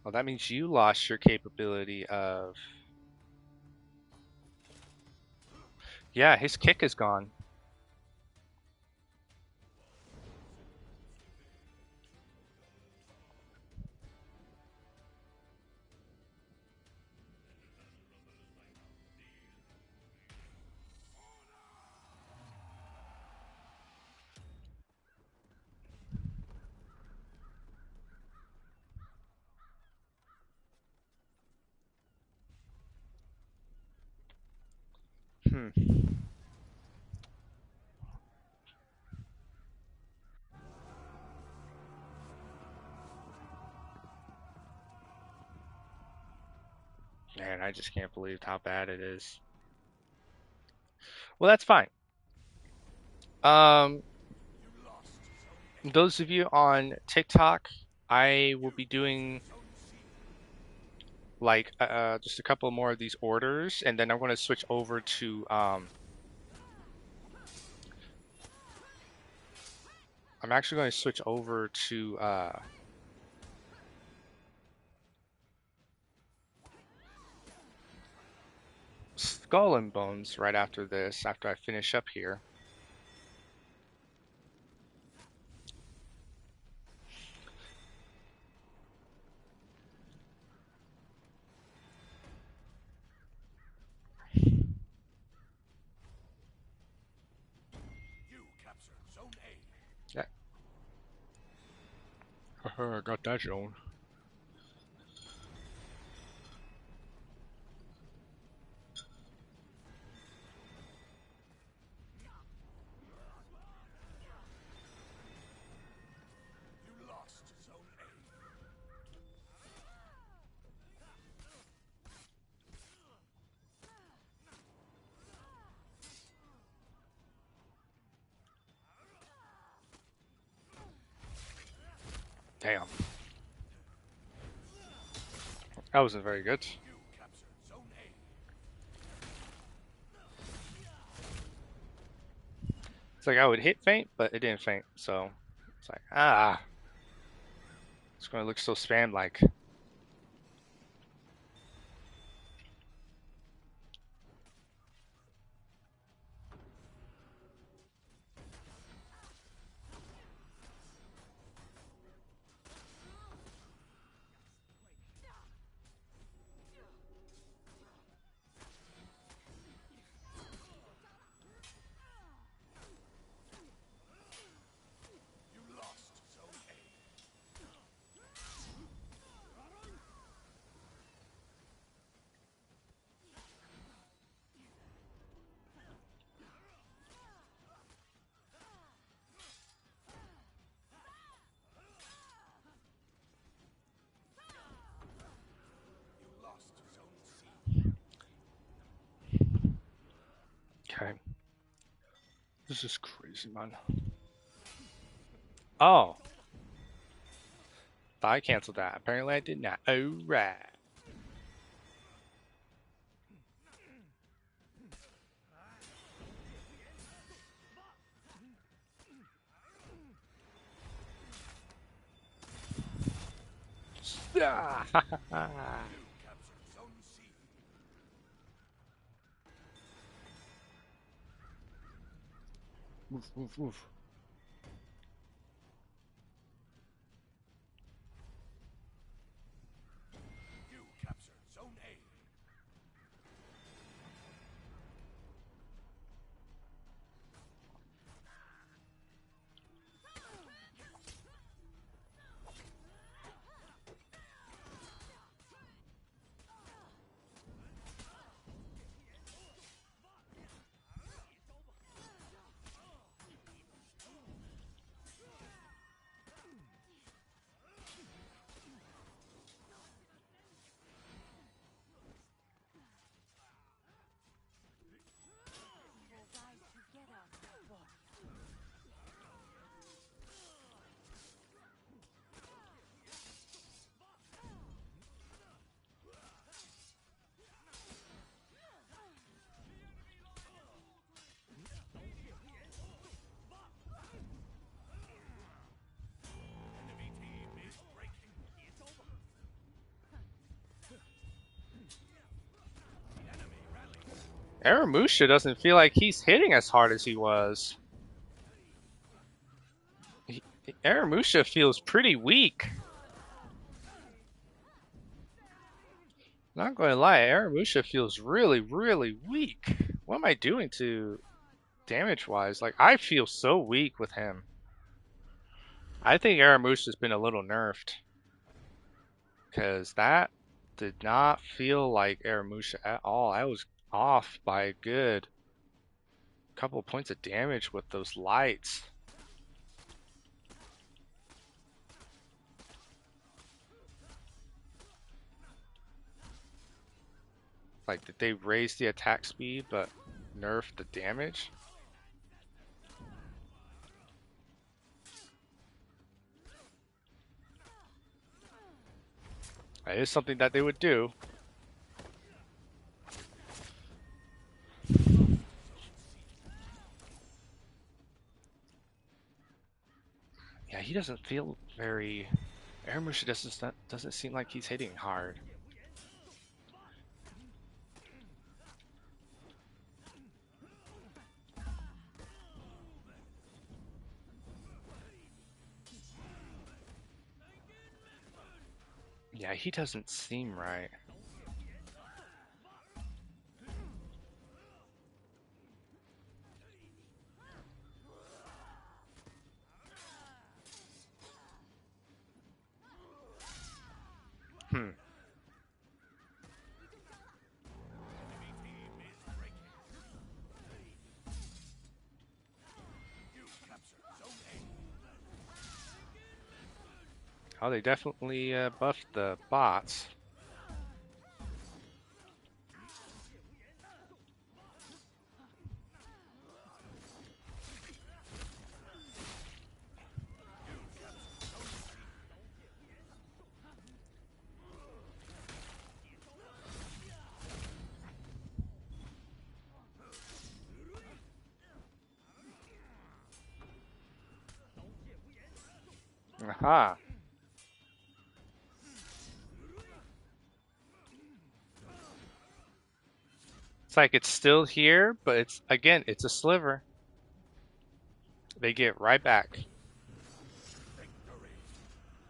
Well, that means you lost your capability of... Yeah, his kick is gone. Hmm. Man, I just can't believe how bad it is. Well, that's fine. Um, those of you on TikTok, I will be doing like just a couple more of these orders, and then I'm going to switch over to I'm actually going to switch over to Skull and Bones right after this, after I finish up here. Yeah. I got that zone. Damn. That wasn't very good. It's like I would hit faint, but it didn't faint, so it's like, ah. It's going to look so spam-like. Okay. This is crazy, man. Oh. Thought I canceled that. Apparently I did not. Alright. Move, move, move. Aramusha doesn't feel like he's hitting as hard as he was. Aramusha feels pretty weak. Not going to lie, Aramusha feels really, really weak. What am I doing to damage-wise? Like, I feel so weak with him. I think Aramusha's been a little nerfed. Because that did not feel like Aramusha at all. I was off by a good couple of points of damage with those lights. Like, did they raise the attack speed but nerf the damage? That is something that they would do. Yeah, he doesn't feel very... Aramusha doesn't seem like he's hitting hard. Yeah, he doesn't seem right. Hmm. Oh, they definitely buffed the bots. Aha. It's like it's still here, but it's again, it's a sliver. They get right back.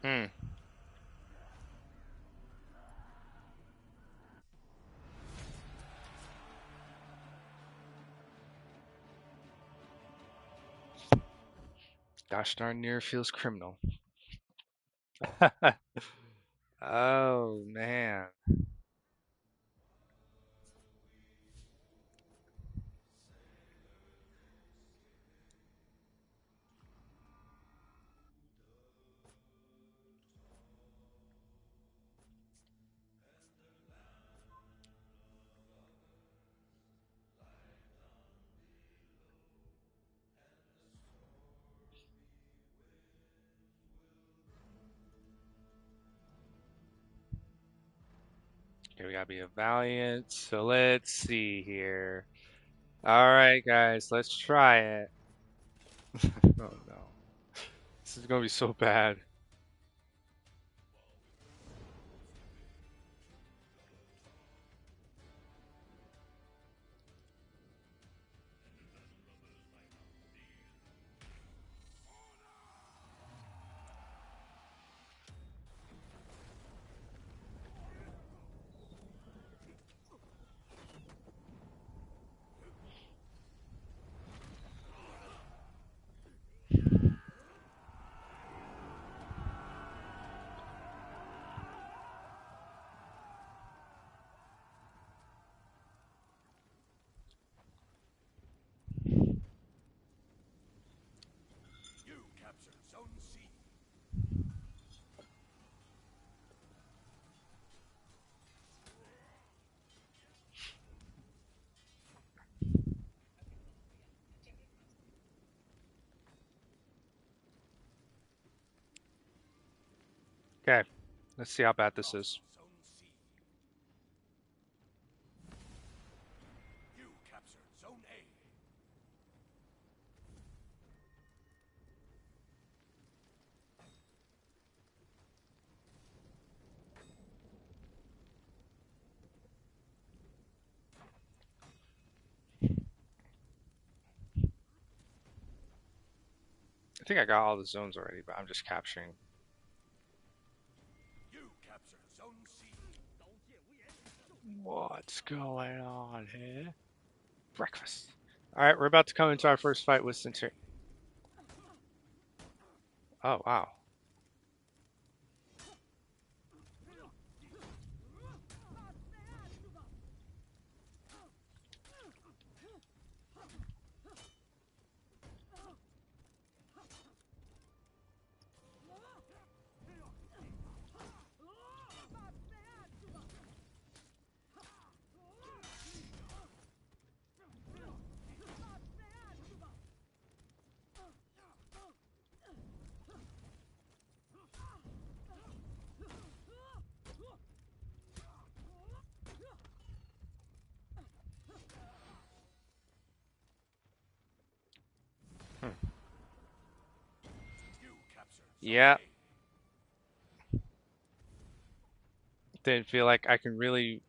Hmm. Gosh darn near feels criminal. Oh man. Okay, we gotta be a valiant. So let's see here. All right, guys, let's try it. Oh no, this is gonna be so bad. Okay, let's see how bad this is. think I got all the zones already, but I'm just capturing. You capture Zone C. What's going on here? Breakfast. All right, we're about to come into our first fight with Centurion. Oh wow. Hmm. You capture Zone Yeah, A. didn't feel like I can really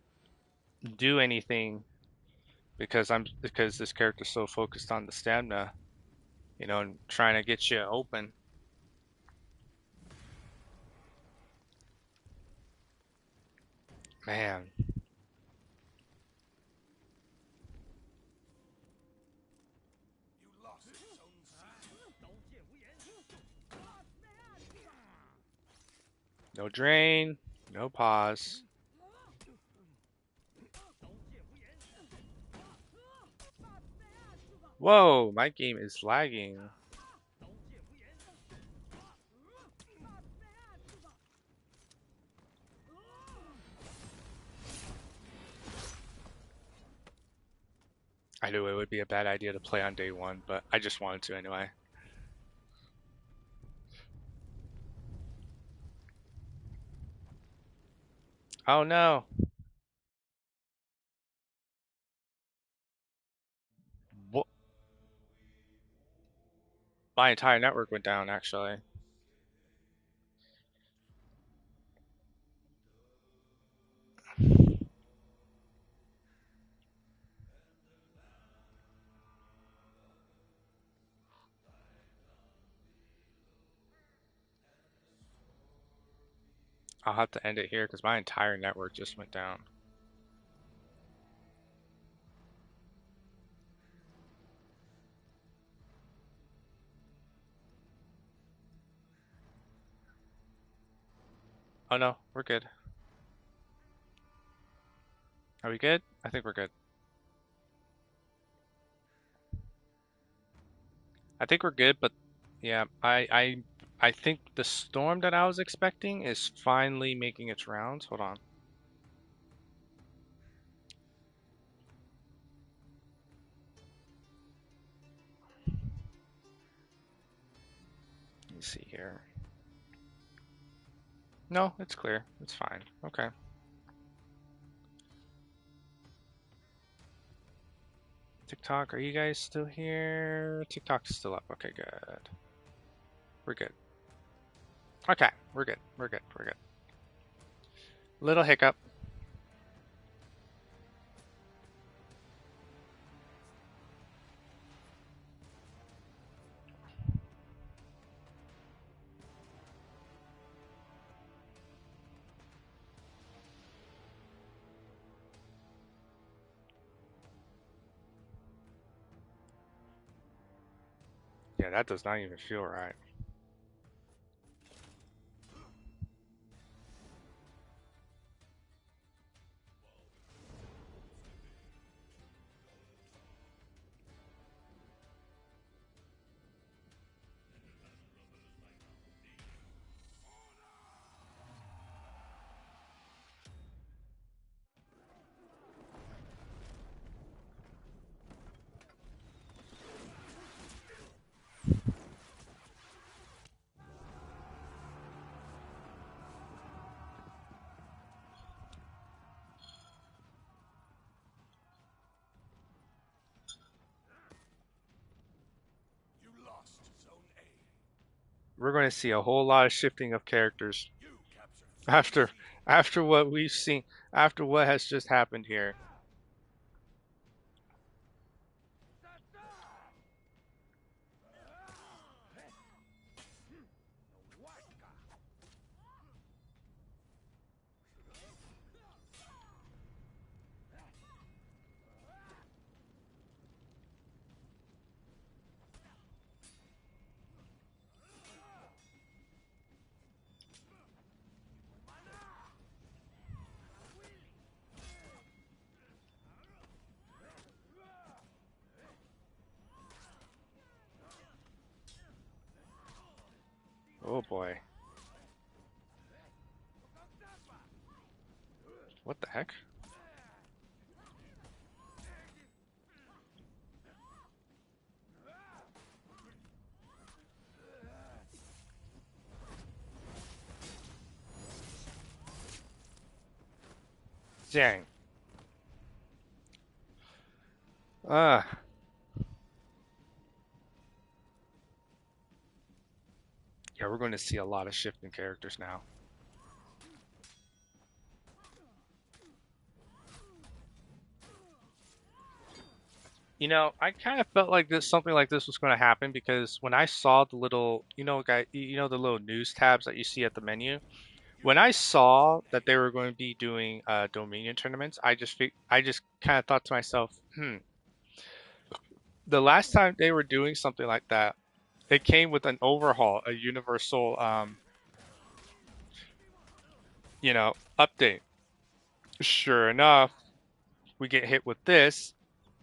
do anything because this character's so focused on the stamina, and trying to get you open. Man, You lost Zone C. no drain, no pause. Whoa, my game is lagging. I knew it would be a bad idea to play on day one, but I just wanted to anyway. Oh no. What? My entire network went down actually. I'll have to end it here because my entire network just went down. Oh no, we're good. Are we good? I think we're good. I think we're good, but yeah, I think the storm that I was expecting is finally making its rounds. Hold on. Let me see here. No, it's clear. It's fine. Okay. TikTok, are you guys still here? TikTok is still up. Okay, good. We're good. Okay, we're good. We're good. We're good. Little hiccup. Yeah, that does not even feel right. You lost Zone A. We're going to see a whole lot of shifting of characters You capture Zone after C. after what we've seen, after what has just happened here. Oh boy. What the heck? Dang. Uh, yeah, we're going to see a lot of shifting characters now. You know, I kind of felt like this something like this was going to happen because when I saw the little, the little news tabs that you see at the menu, You when I captured saw Zone A. that they were going to be doing Dominion tournaments, I just kind of thought to myself, the last time they were doing something like that, it came with an overhaul, a universal, update. Sure enough, we get hit with this,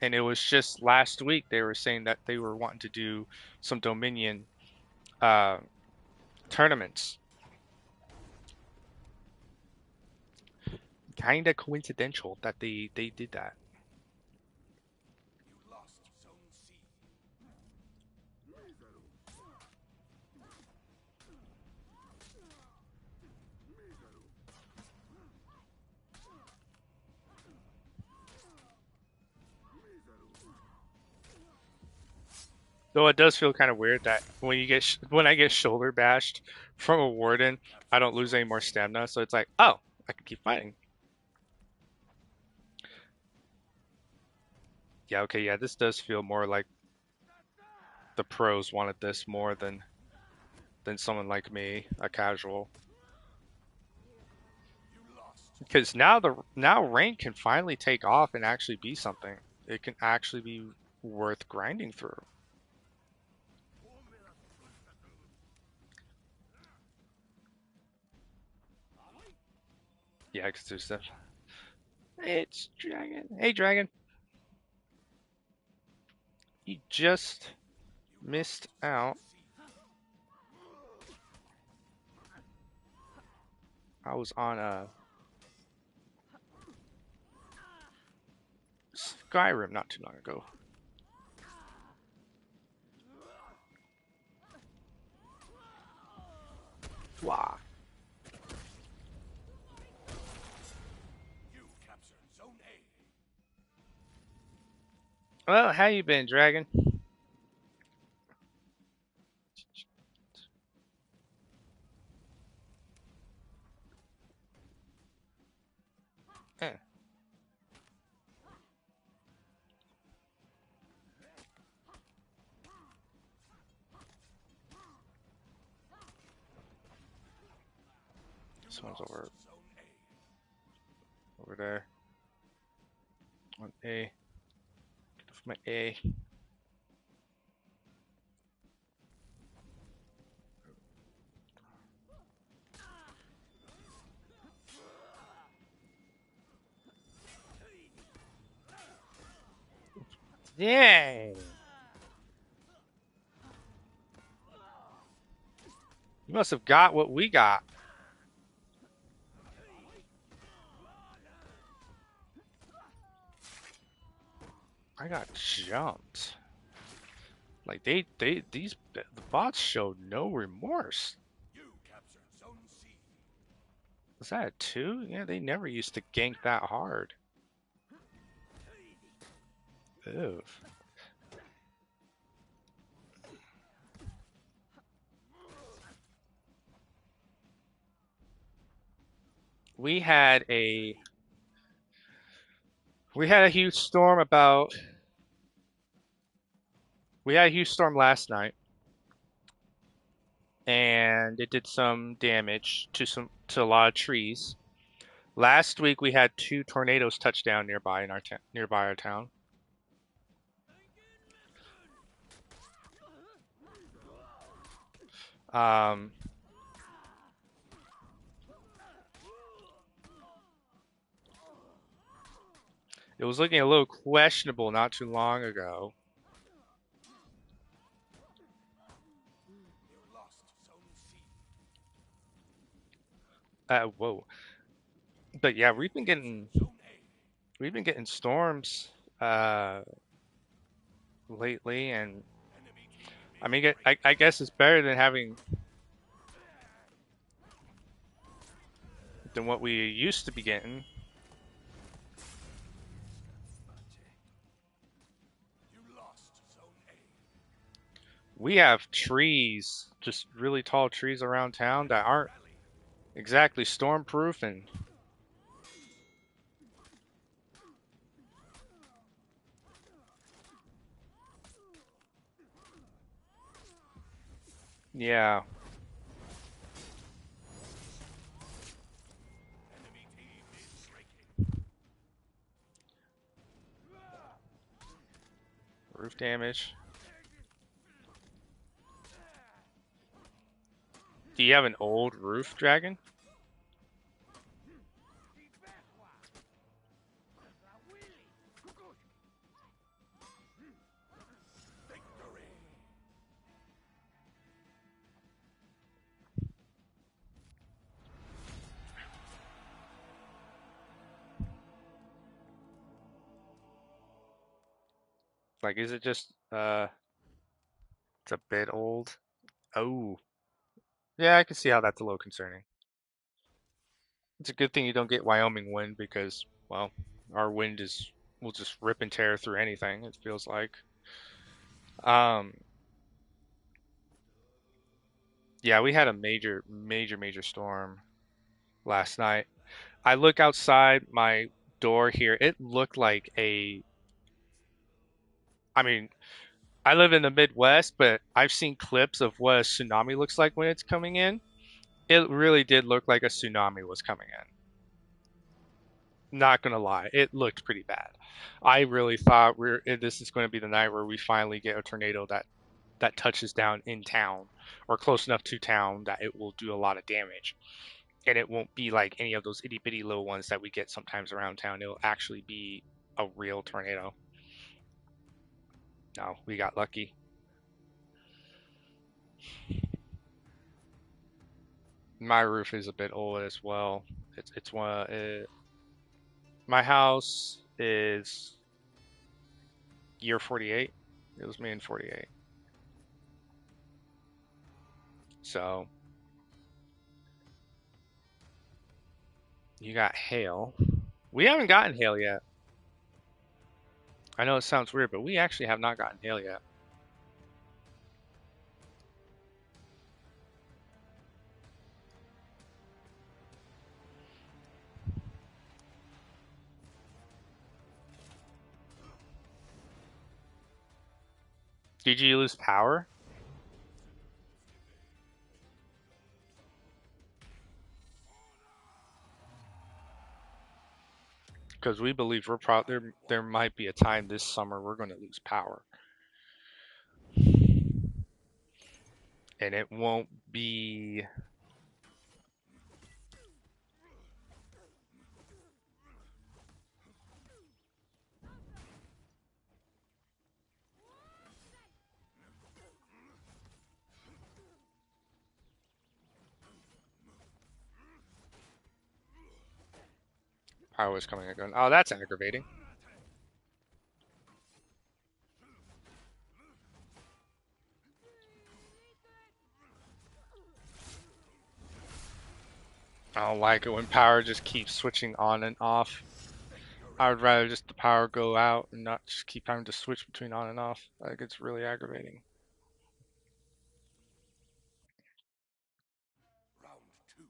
and it was just last week they were saying that they were wanting to do some Dominion uh, tournaments. Kind of coincidental that they did that. You lost Zone C. Though it does feel kind of weird that when I get shoulder bashed from a You warden, I captured don't lose Zone any more C. stamina. So it's like, oh, I can keep fighting. Yeah, okay, yeah, this does feel more like the pros wanted this more than someone like me, a casual. You lost Because now rank can finally take off and actually be something. It can actually be worth grinding through. Yeah, because there's stuff. It's Dragon. Hey, Dragon. You just You missed lost Zone out. C. I was on a Skyrim not too long ago. Wow. You captured Zone A. Well, how you been, Dragon? Eh, You this one's lost Zone A. over there on A. Get off my A. Dang. You must have got what we got. I got jumped. Like the bots showed no remorse. You captured Zone C. Was that a two? Yeah, they never used to gank that hard. Ew. We had a we had a huge storm about we had a huge storm last night, and it did some damage to a lot of trees. Last week we had two tornadoes touch down nearby our town. Um, it was looking a little questionable not too long ago. You lost Zone C. Whoa. But yeah, Capturing Zone A. we've been getting storms uh lately, and Enemy team I is mean, I breaking. guess it's better than having than what we used to be getting. You lost Zone A. We have trees, just really tall trees around town that Enemy aren't rally. exactly stormproof, and yeah, Enemy team is breaking. roof damage. Do you have an old roof dragon? Victory. Like, is it just it's a bit old? Oh, yeah, I can see how that's a little concerning. It's a good thing you don't get Wyoming wind because, well, our wind is will just rip and tear through anything, it feels like. Um, yeah, we had a major storm last night. I look outside my door here. It looked like I mean, I live in the Midwest, but I've seen clips of what a tsunami looks like when it's coming in. It really did look like a tsunami was coming in. Not gonna lie, it looked pretty bad. I really thought this is going to be the night where we finally get a tornado that touches down in town or close enough to town that it will do a lot of damage. And it won't be like any of those itty bitty little ones that we get sometimes around town. It'll actually be a real tornado. No, we got lucky. My roof is a bit old as well. It's one. My house is year 48. It was made in 48. So you got hail. We haven't gotten hail yet. I know it sounds weird, but we actually have not gotten hail yet. Did you lose power? Because we believe we're there might be a time this summer we're going to lose power, and it won't be. Power is coming and going. Oh, that's aggravating. I don't like it when power just keeps switching on and off. I would rather just the power go out and not just keep having to switch between on and off. Like it's really aggravating. Round two.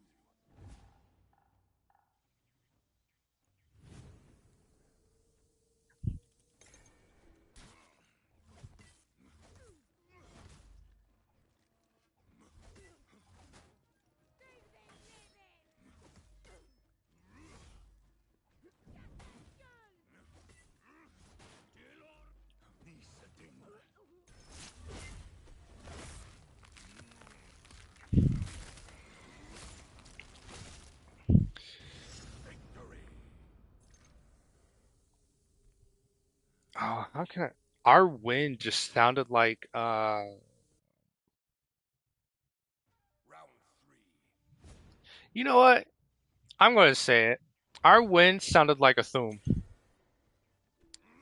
Victory. Oh, how can I? Our wind just sounded like Round three. you know what? I'm going to say it. Our win sounded like a thum.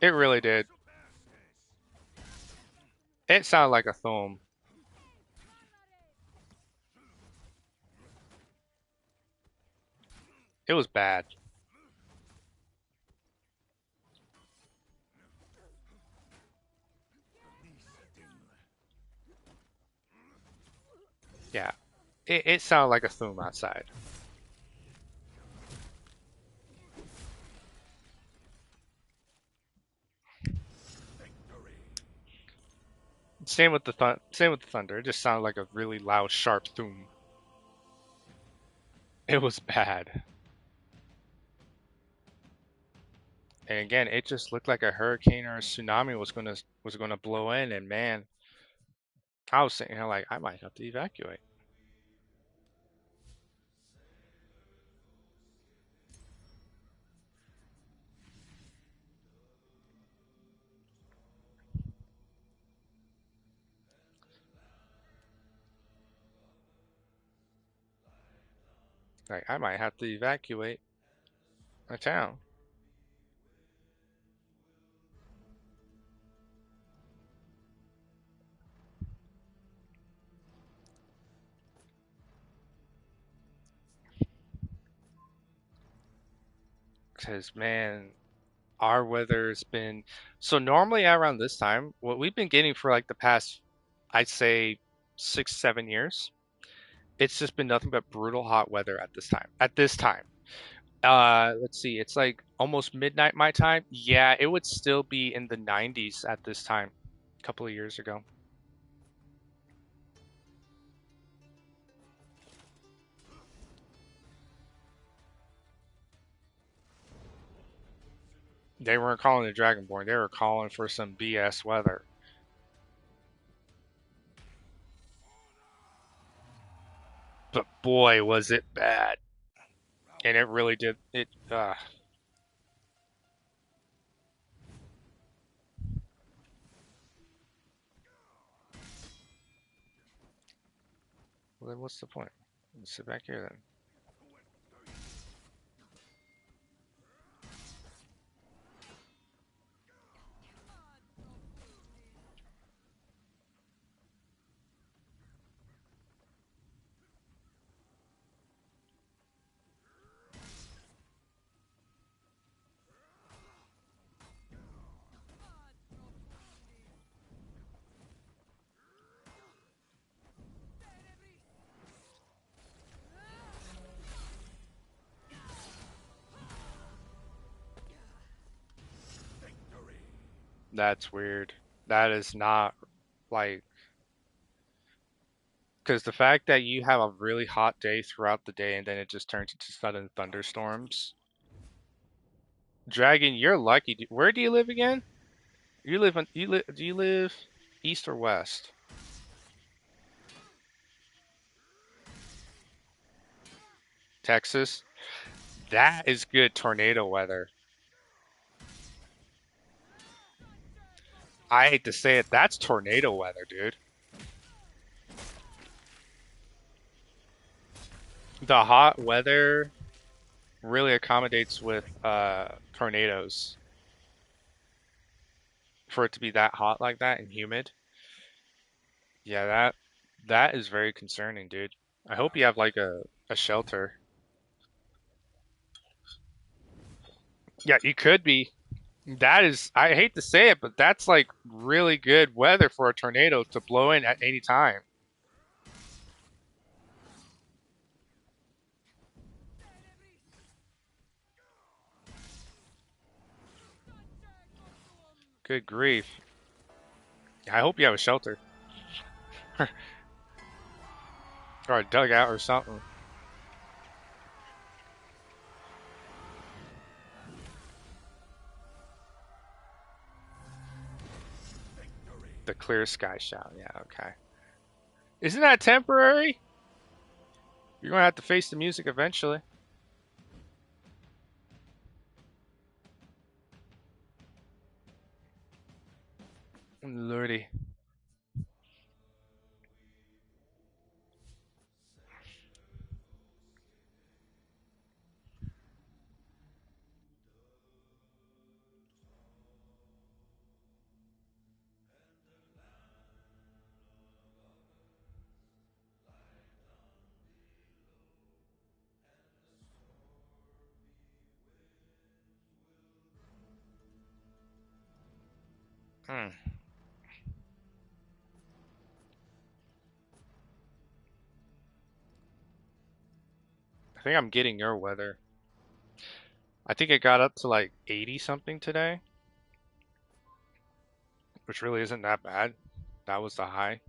It really did. It sounded like a thum. It was bad. Yeah. It sounded like a thum outside. Victory. Same with the thunder. It just sounded like a really loud, sharp thum. It was bad. And again, it just looked like a hurricane or a tsunami was gonna blow in. And man, I was sitting here like I might have to evacuate. Like I might have to evacuate a town. Because man, our weather's been so normally around this time, what we've been getting for like the past, I'd say 6, 7 years, it's just been nothing but brutal hot weather at this time. At this time. Let's see, it's like almost midnight my time. Yeah, it would still be in the 90s at this time, a couple of years ago. They weren't calling it Dragonborn, they were calling for some BS weather. But boy, was it bad. And it really did it well then what's the point? Let's sit back here then. Victory. That's weird. That is not like because the fact that you have a really hot day throughout the day and then it just turns into sudden thunderstorms. Dragon, you're lucky. Where do you live again? Do you live east or west? Texas? That is good tornado weather. I hate to say it, that's tornado weather, dude. The hot weather really accommodates with tornadoes for it to be that hot like that and humid. Yeah, that is very concerning, dude. I hope you have like a shelter. Yeah, you could be. That is, I hate to say it, but that's like really good weather for a tornado to blow in at any time. Good grief. I hope you have a shelter or a dugout or something. Victory. The clear sky shout. Yeah, okay. Isn't that temporary? You're gonna have to face the music eventually. Lordy. Hmm. I think I'm getting your weather. I think it got up to like 80 something today, which really isn't that bad. That was the high.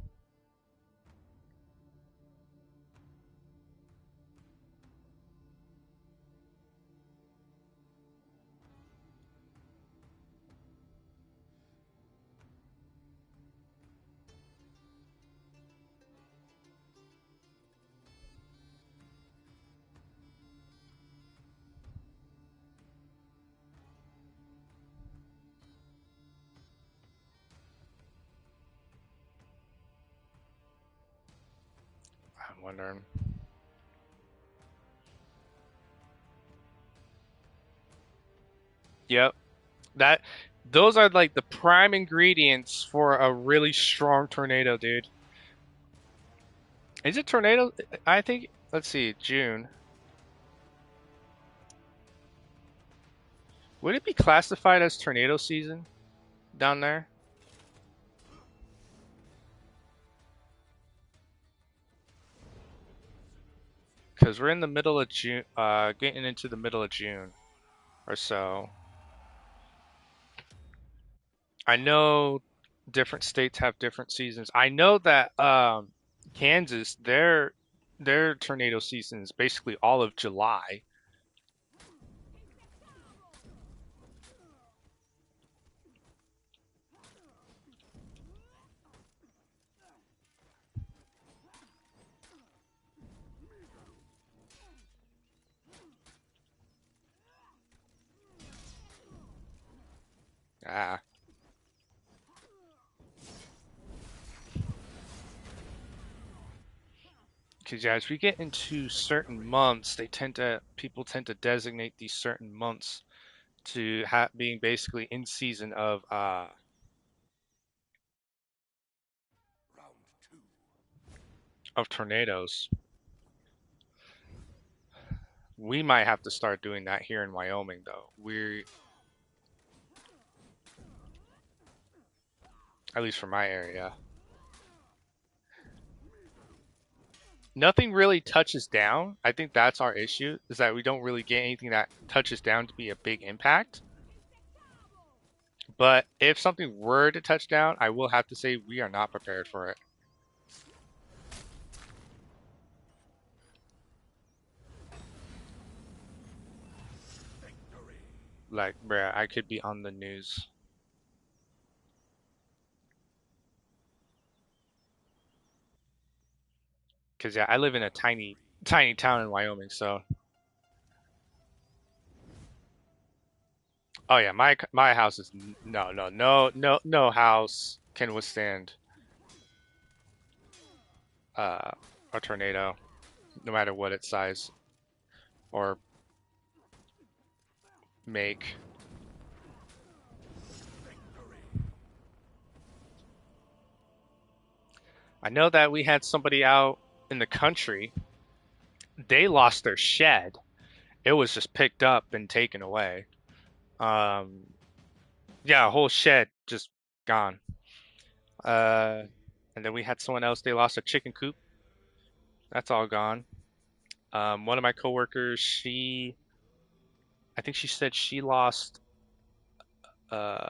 I'm wondering. Yep. That those are like the prime ingredients for a really strong tornado, dude. Is it tornado? I think, let's see, June. Would it be classified as tornado season down there? Because we're in the middle of June, getting into the middle of June or so. I know different states have different seasons. I know that Kansas, their tornado season is basically all of July. Ah, because yeah, as we get into certain months, people tend to designate these certain months to being basically in season Round two. of tornadoes. We might have to start doing that here in Wyoming, though. At least for my area, nothing really touches down. I think that's our issue, is that we don't really get anything that touches down to be a big impact. But if something were to touch down, I will have to say we are not prepared for it. Victory. Like, bruh, I could be on the news. Because, yeah, I live in a tiny, tiny town in Wyoming. So, oh, yeah, my house is no house can withstand uh, a tornado, no matter what its size or make. I know that we had somebody out in the country. They lost their shed. It was just picked up and taken away. Um, yeah, a whole shed just gone. Uh, and then we had someone else. They lost a chicken coop. That's all gone. One of my coworkers, I think she said uh,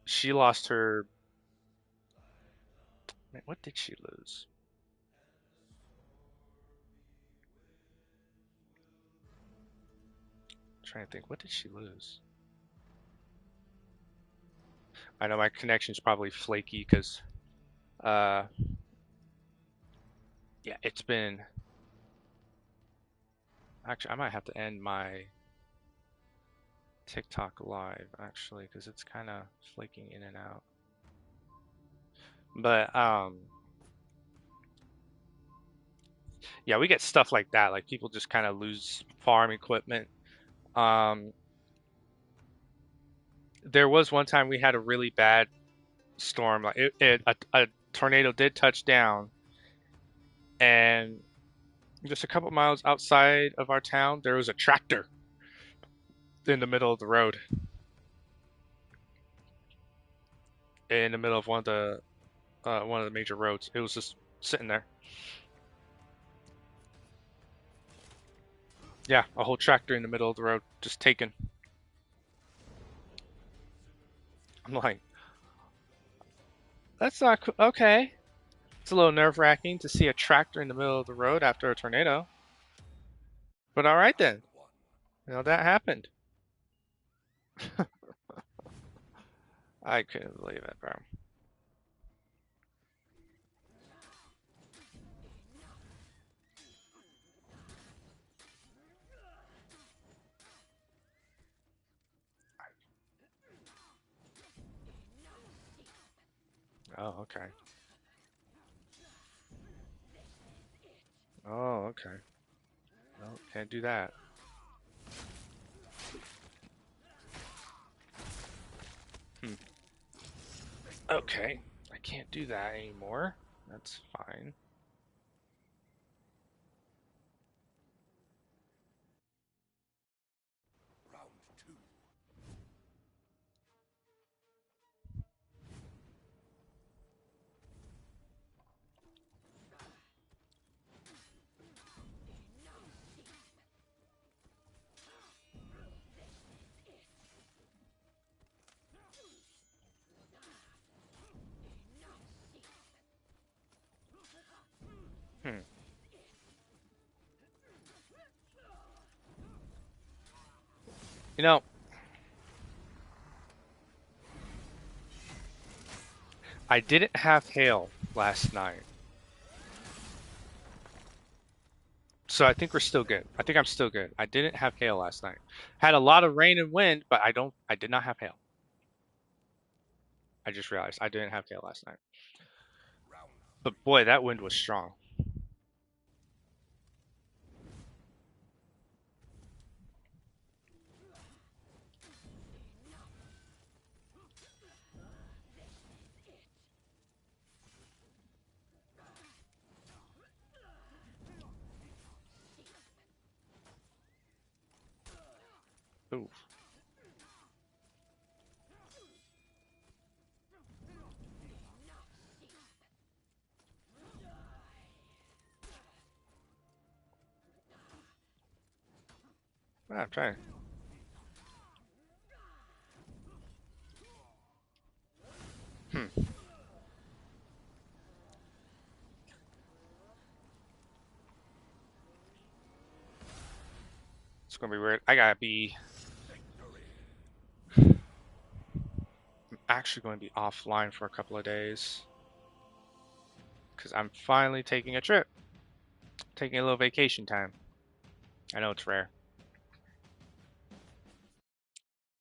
she lost her. Man, what did she lose? I'm trying to think. What did she lose? I know my connection's probably flaky because, uh, yeah, it's been. Actually, I might have to end my TikTok live actually because it's kind of flaking in and out. But yeah, we get stuff like that. Like people just kind of lose farm equipment. Um, there was one time we had a really bad storm. Like a tornado did touch down, and just a couple miles outside of our town, there was a tractor in the middle of the road. in the middle of one of the major roads. It was just sitting there. Yeah, a whole tractor in the middle of the road, just taken. I'm like, that's not okay. It's a little nerve-wracking to see a tractor in the middle of the road after a tornado. But all right then, Round one. that happened. I couldn't believe it, bro. Oh, okay. Oh, okay. No, can't do that. Hmm. Okay, I can't do that anymore. That's fine. Round two. Hmm. You know, I didn't have hail last night, so I think we're still good. I think I'm still good. I didn't have hail last night. Had a lot of rain and wind, but I did not have hail. I just realized I didn't have hail last night. Round But three. boy, that wind was strong. Ooh. I'm trying. Hmm. It's gonna be weird. I gotta be. Victory. I'm actually going to be offline for a couple of days because I'm finally taking a trip, taking a little vacation time. I know it's rare,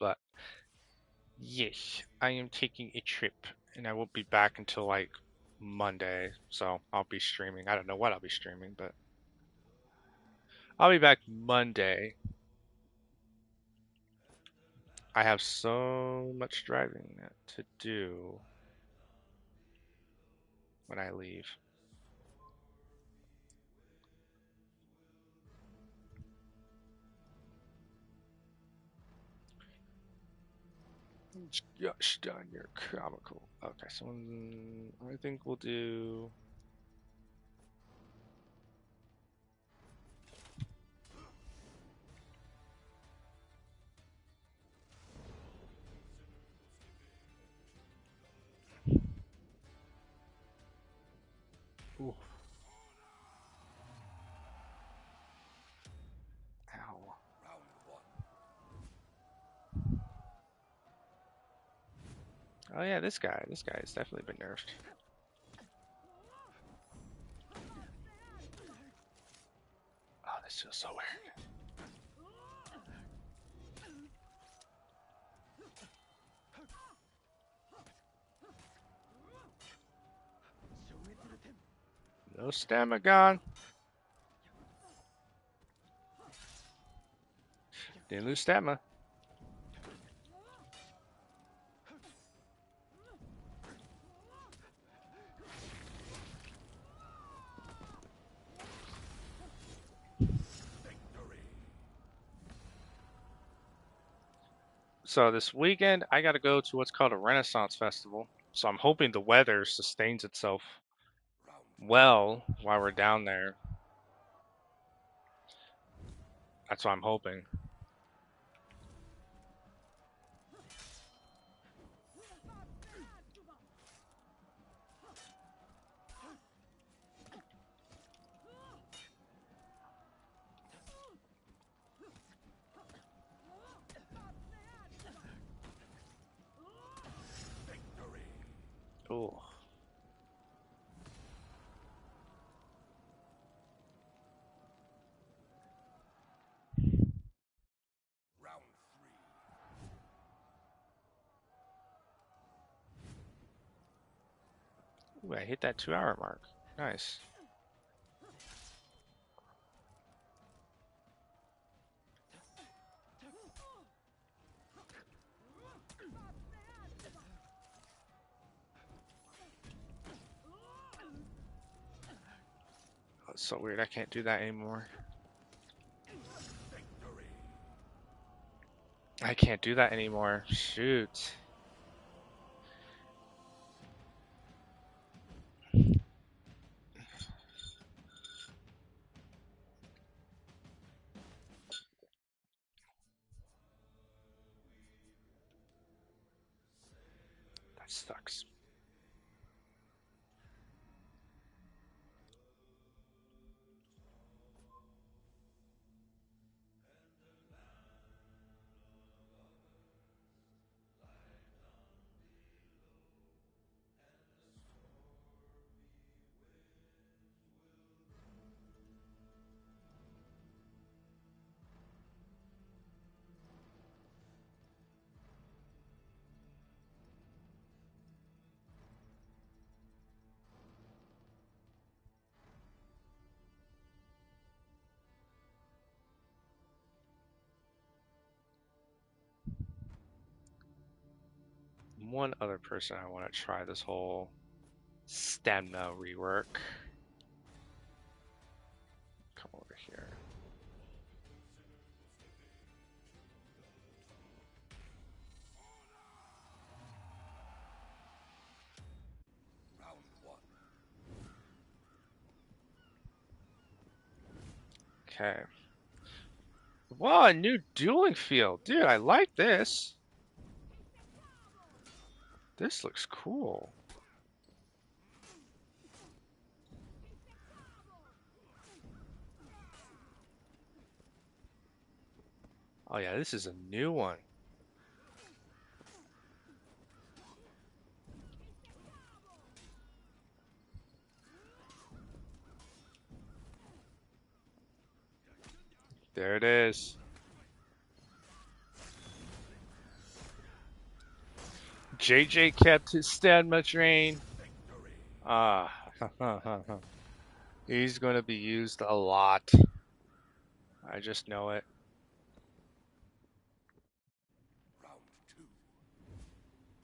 but yes, I am taking a trip, and I won't be back until like Monday. So I'll be streaming. I don't know what I'll be streaming, but I'll be back Monday. I have so much driving to do when I leave. Gosh darn, you're comical. Okay, so I think we'll do. Ooh, ow. Round one. Oh yeah, this guy. This guy has definitely been nerfed. Oh, this feels so weird. No stamina gone. Didn't lose stamina. Victory. So this weekend, I got to go to what's called a Renaissance Festival. So I'm hoping the weather sustains itself Round well while we're down there. That's what I'm hoping. victory. Ooh. Round three. Ooh, I hit that 2-hour mark. Nice. That's so weird. I can't do that anymore. Victory. I can't do that anymore. Shoot. That sucks. One other person I want to try this whole stamina rework. Come over here. Round one. Okay. Wow, a new dueling field. Dude, I like this. This looks cool. Oh yeah, this is a new one. There it is. JJ kept his stamina drain. Victory. Ah, he's going to be used a lot. I just know it. Round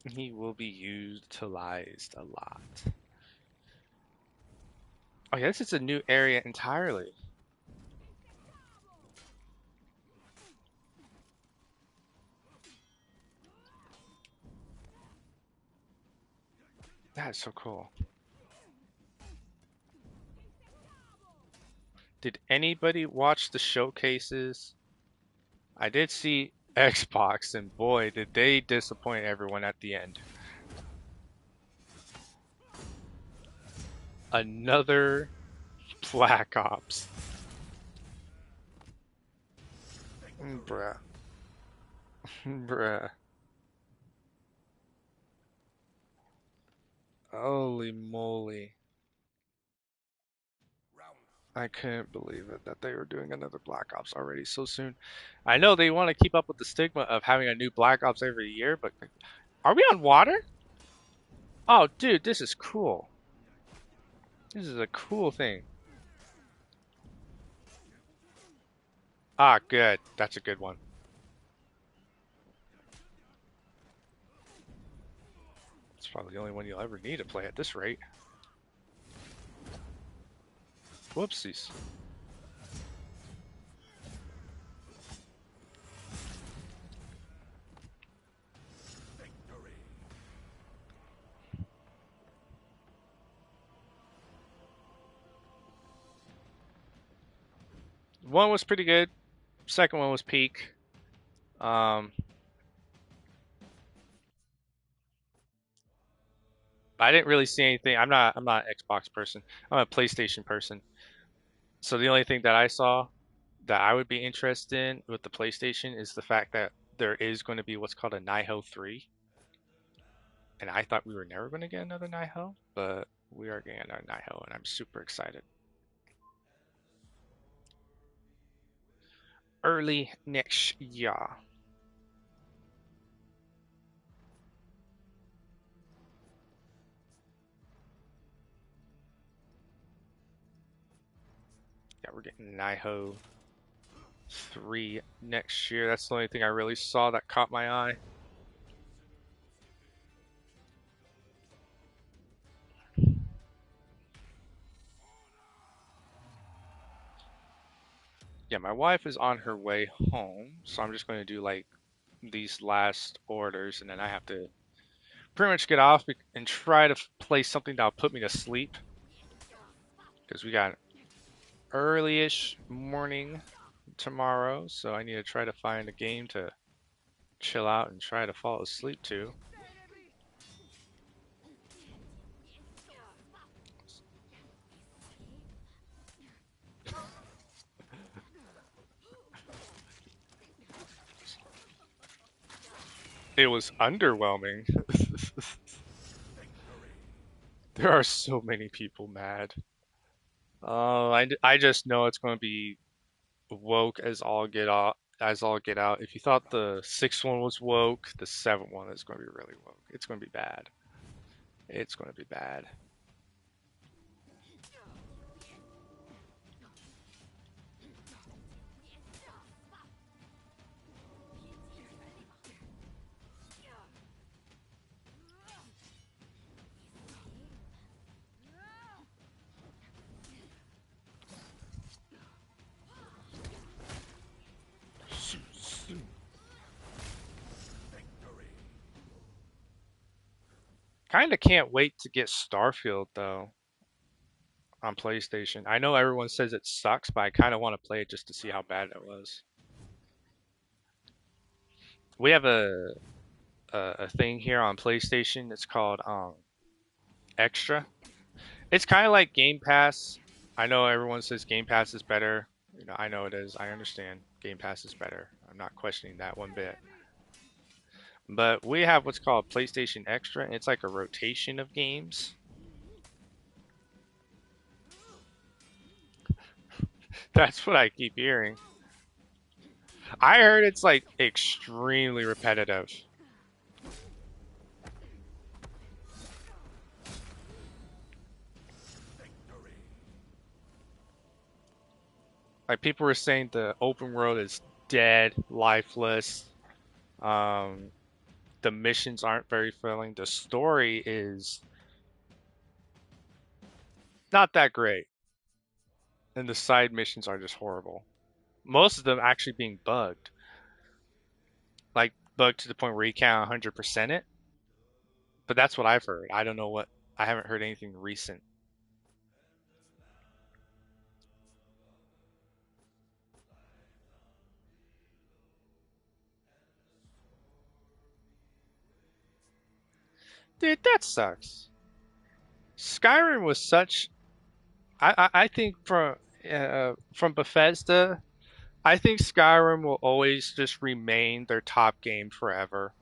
two. He will be utilized a lot. Oh yeah, this is a new area entirely. That is so cool. Did anybody watch the showcases? I did see Xbox, and boy, did they disappoint everyone at the end. Another Black Ops. Victory. Bruh. Bruh. Holy moly. Round I three. couldn't believe it that they were doing another Black Ops already so soon. I know they want to keep up with the stigma of having a new Black Ops every year, but are we on water? Oh, dude, this is cool. This is a cool thing. Ah, good. That's a good one. It's probably the only one you'll ever need to play at this rate. Whoopsies. Victory. One was pretty good. Second one was peak. Um, I didn't really see anything. I'm not an Xbox person. I'm a PlayStation person. So the only thing that I saw that I would be interested in with the PlayStation is the fact that there is going to be what's called a Naiho 3. And I thought we were never going to get another Naiho, but we are getting another Naiho, and I'm super excited. Early next year. Yeah, we're getting Naiho 3 next year. That's the only thing I really saw that caught my eye. Yeah, my wife is on her way home, so I'm just going to do like these last orders, and then I have to pretty much get off and try to play something that'll put me to sleep because we got early-ish morning tomorrow, so I need to try to find a game to chill out and try to fall asleep to. It was underwhelming. There are so many people mad. I just know it's going to be woke as all get out. If you thought the sixth one was woke, the seventh one is going to be really woke. It's going to be bad. It's going to be bad. Kind of can't wait to get Starfield though on PlayStation. I know everyone says it sucks, but I kind of want to play it just to see how bad it was. We have a thing here on PlayStation. It's called Extra. It's kind of like Game Pass. I know everyone says Game Pass is better. You know, I know it is. I understand Game Pass is better. I'm not questioning that one bit. But we have what's called PlayStation Extra, and it's like a rotation of games. That's what I keep hearing. I heard it's like extremely repetitive. Like people were saying the open world is dead, lifeless. Um, the missions aren't very fulfilling. The story is not that great, and the side missions are just horrible. Most of them actually being bugged, like bugged to the point where you can't 100% it. But that's what I've heard. I don't know what. I haven't heard anything recent. Dude, that sucks. Skyrim was such. I think from Bethesda, I think Skyrim will always just remain their top game forever.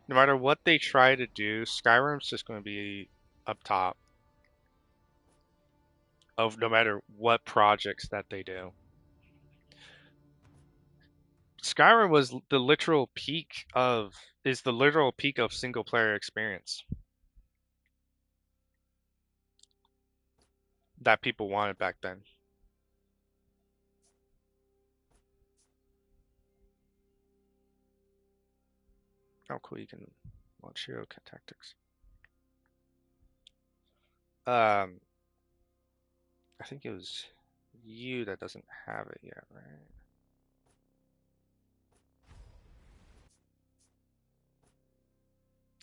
No matter what they try to do, Skyrim's just going to be up top of no matter what projects that they do. Skyrim was the literal peak of is the literal peak of single player experience that people wanted back then. Oh, cool! You can launch hero tactics. Um, I think it was you that doesn't have it yet, right?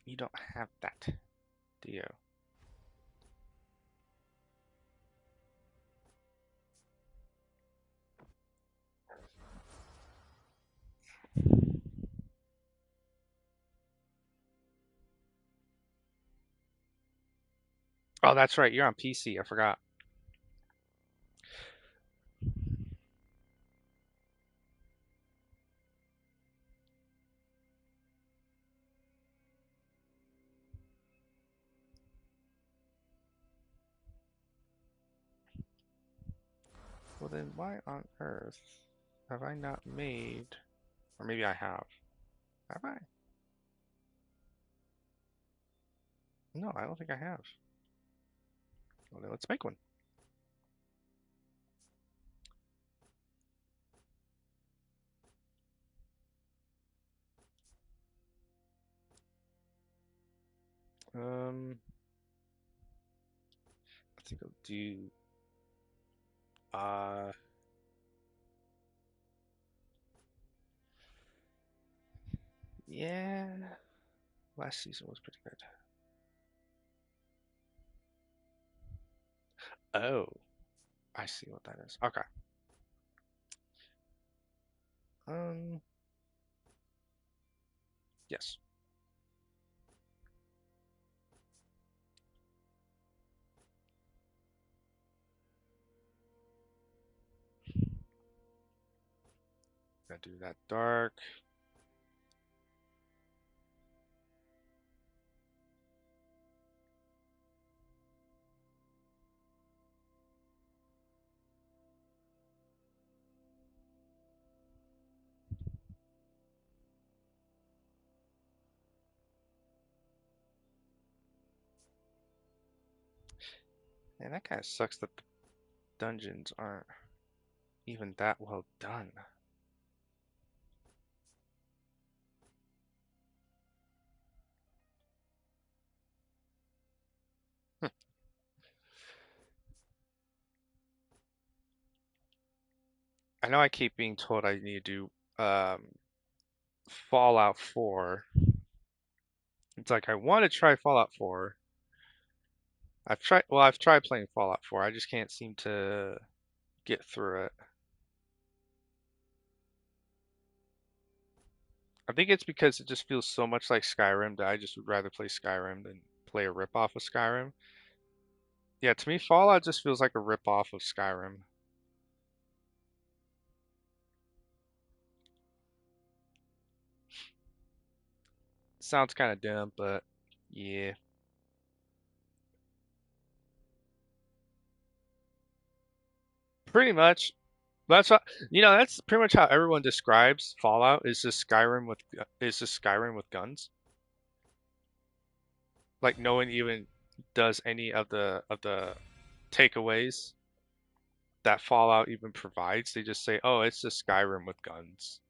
You don't have that, do you? Oh, that's right. You're on PC. I forgot. Well, then why on earth have I not made? Or maybe I have. Have I? No, I don't think I have. Well, then let's make one. Um, I think I'll do. Uh, yeah. Last season was pretty good. Oh, I see what that is. Okay. Um, yes. Gonna do that dark. And that kind of sucks that the dungeons aren't even that well done. I know I keep being told I need to do Fallout 4. It's like I want to try Fallout 4. I've tried playing Fallout 4. I just can't seem to get through it. I think it's because it just feels so much like Skyrim that I just would rather play Skyrim than play a ripoff of Skyrim. Yeah, to me, Fallout just feels like a ripoff of Skyrim. Sounds kind of dumb, but yeah, pretty much. That's pretty much how everyone describes Fallout is just Skyrim with guns. Like no one even does any of the takeaways that Fallout even provides. They just say, "Oh, it's just Skyrim with guns."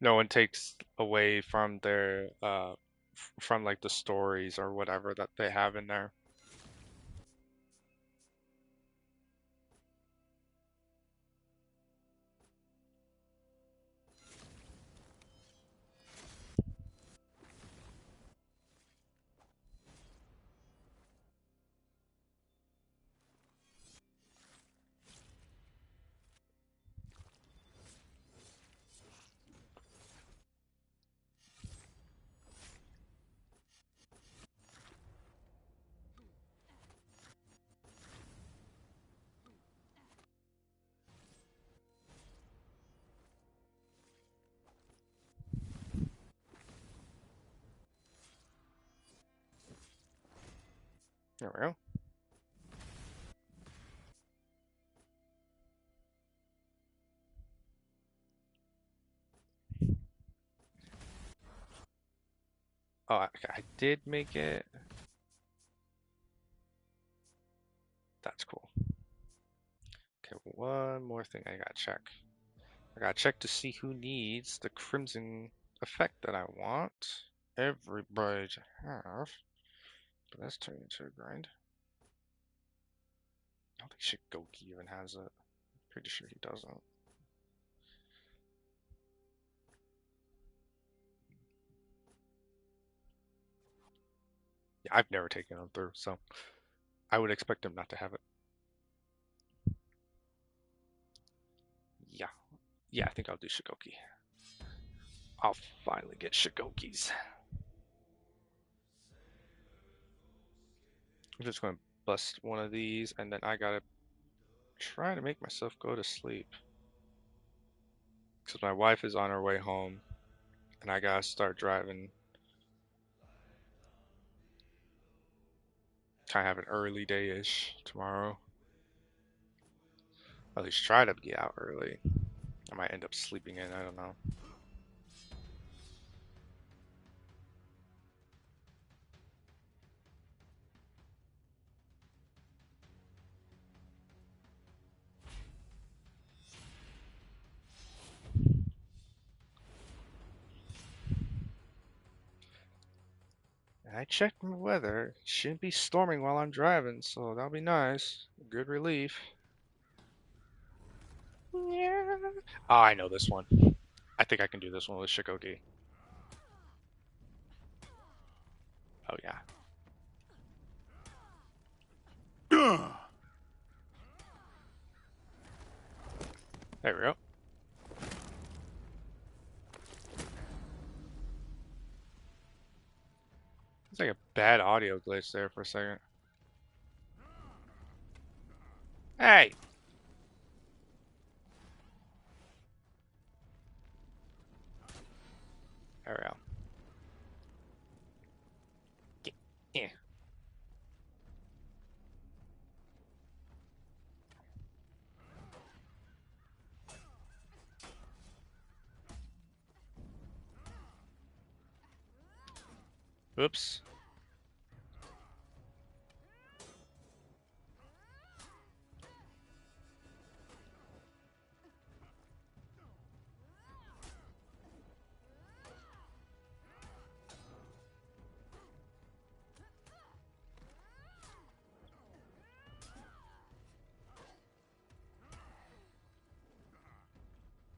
No one takes away from their from like the stories or whatever that they have in there. There we go. Oh, okay, I did make it. That's cool. Okay, one more thing I gotta check. I gotta check to see who needs the crimson effect that I want. Everybody to have. But that's turning into a grind. I don't think Shigoki even has it. Pretty sure he doesn't. Yeah, I've never taken him through, so I would expect him not to have it. Yeah. Yeah, I think I'll do Shigoki. I'll finally get Shigokis. I'm just gonna bust one of these, and then I gotta try to make myself go to sleep. Because my wife is on her way home, and I gotta start driving. Kind of have an early day-ish tomorrow. At least try to get out early. I might end up sleeping in, I don't know. I checked my weather. It shouldn't be storming while I'm driving, so that'll be nice. Good relief. Yeah. Oh, I know this one. I think I can do this one with Shikoki. Oh yeah. There we go. It's like a bad audio glitch there for a second. Hey! There we go. Yeah. Oops.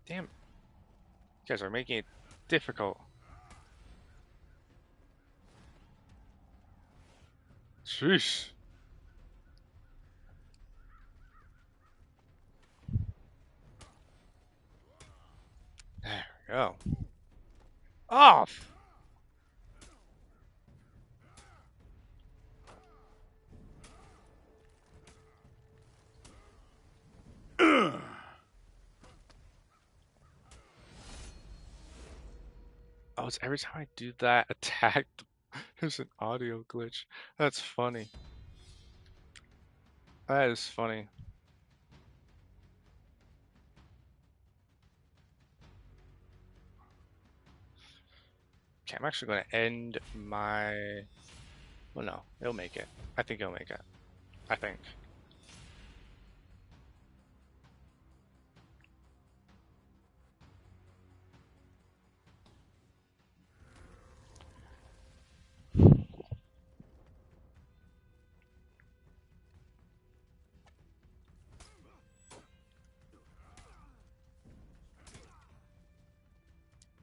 Damn. You guys are making it difficult. Sheesh. There we go. Off! Oh, it's every time I do that attack, there's an audio glitch. That's funny. That is funny. Okay, I'm actually going to end my... Well, no, it'll make it. I think it'll make it. I think.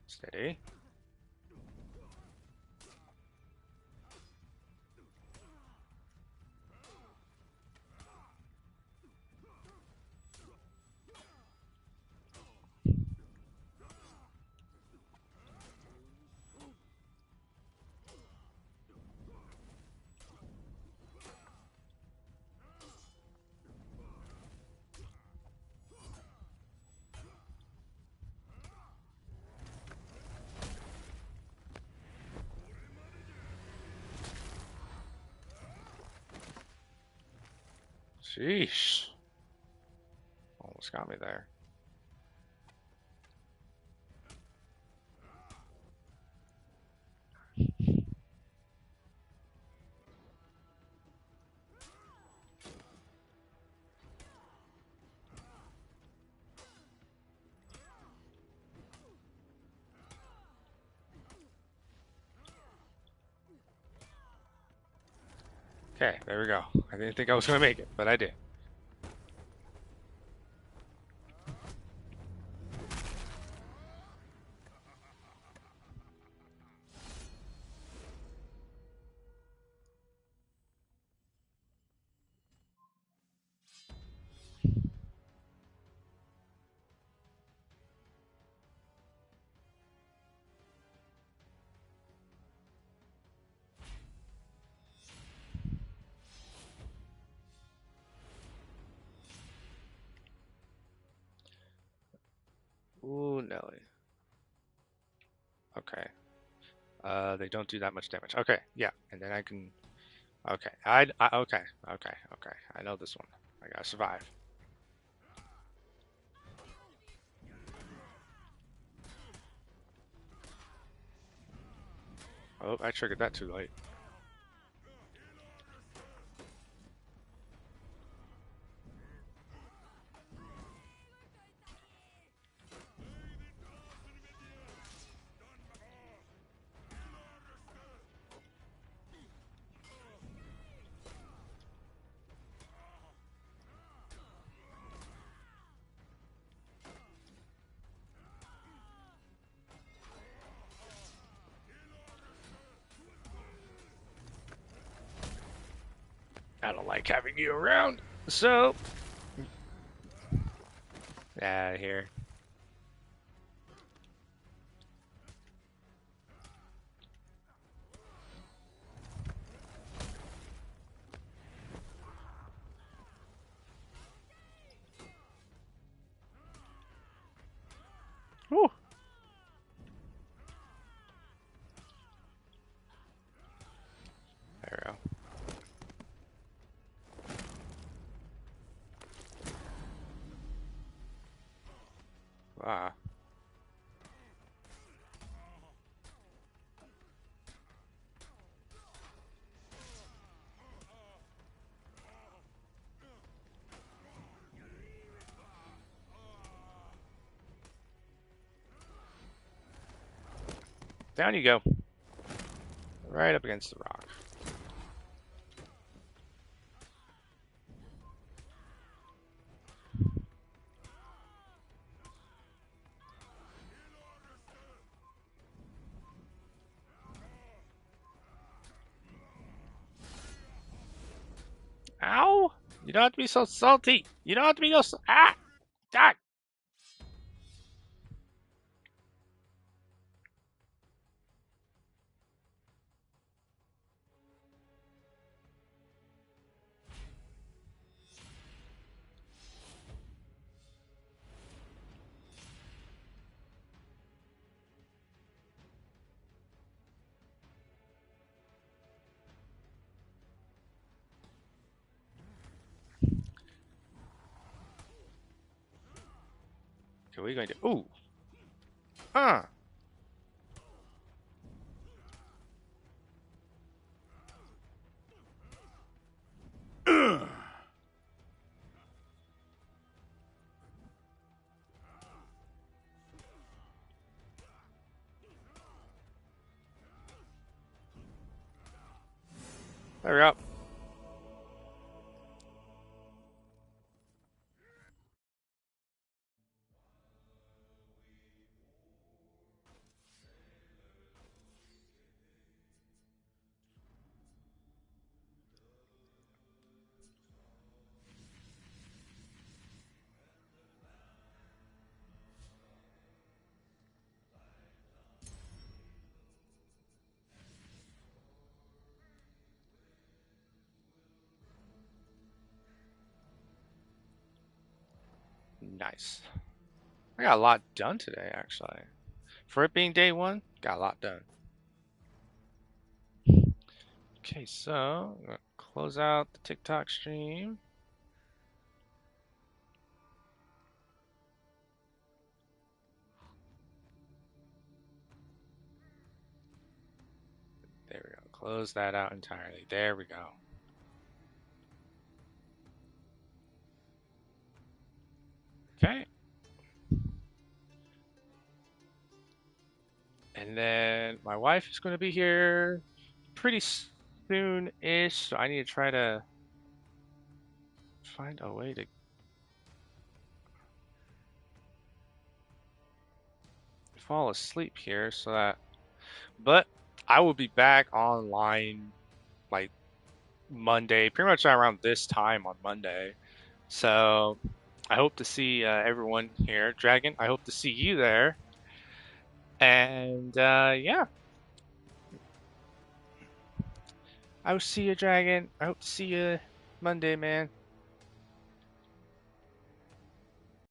Steady. Sheesh. Almost got me there. Okay, there we go. I didn't think I was going to make it, but I did. Okay. They don't do that much damage. Okay, yeah, and then I can. Okay, okay. I know this one. I gotta survive. Oh, I triggered that too late. I don't like having you around. So, out of here. Whew. There we go. Ah. Down you go. Right up against the rock. Ow! You don't have to be so salty. You don't have to be so. Ah! Ah! Okay, what are you going to do? Ooh! Uh! There we go. Nice. I got a lot done today, actually. For it being day one, got a lot done. Okay, so I'm gonna close out the TikTok stream. There we go. Close that out entirely. There we go. Okay. And then my wife is going to be here pretty soon-ish, so I need to try to find a way to fall asleep here so that. But I will be back online like Monday, pretty much around this time on Monday. So I hope to see everyone here. Dragon, I hope to see you there. And yeah, I will see you, Dragon. I hope to see you Monday, man.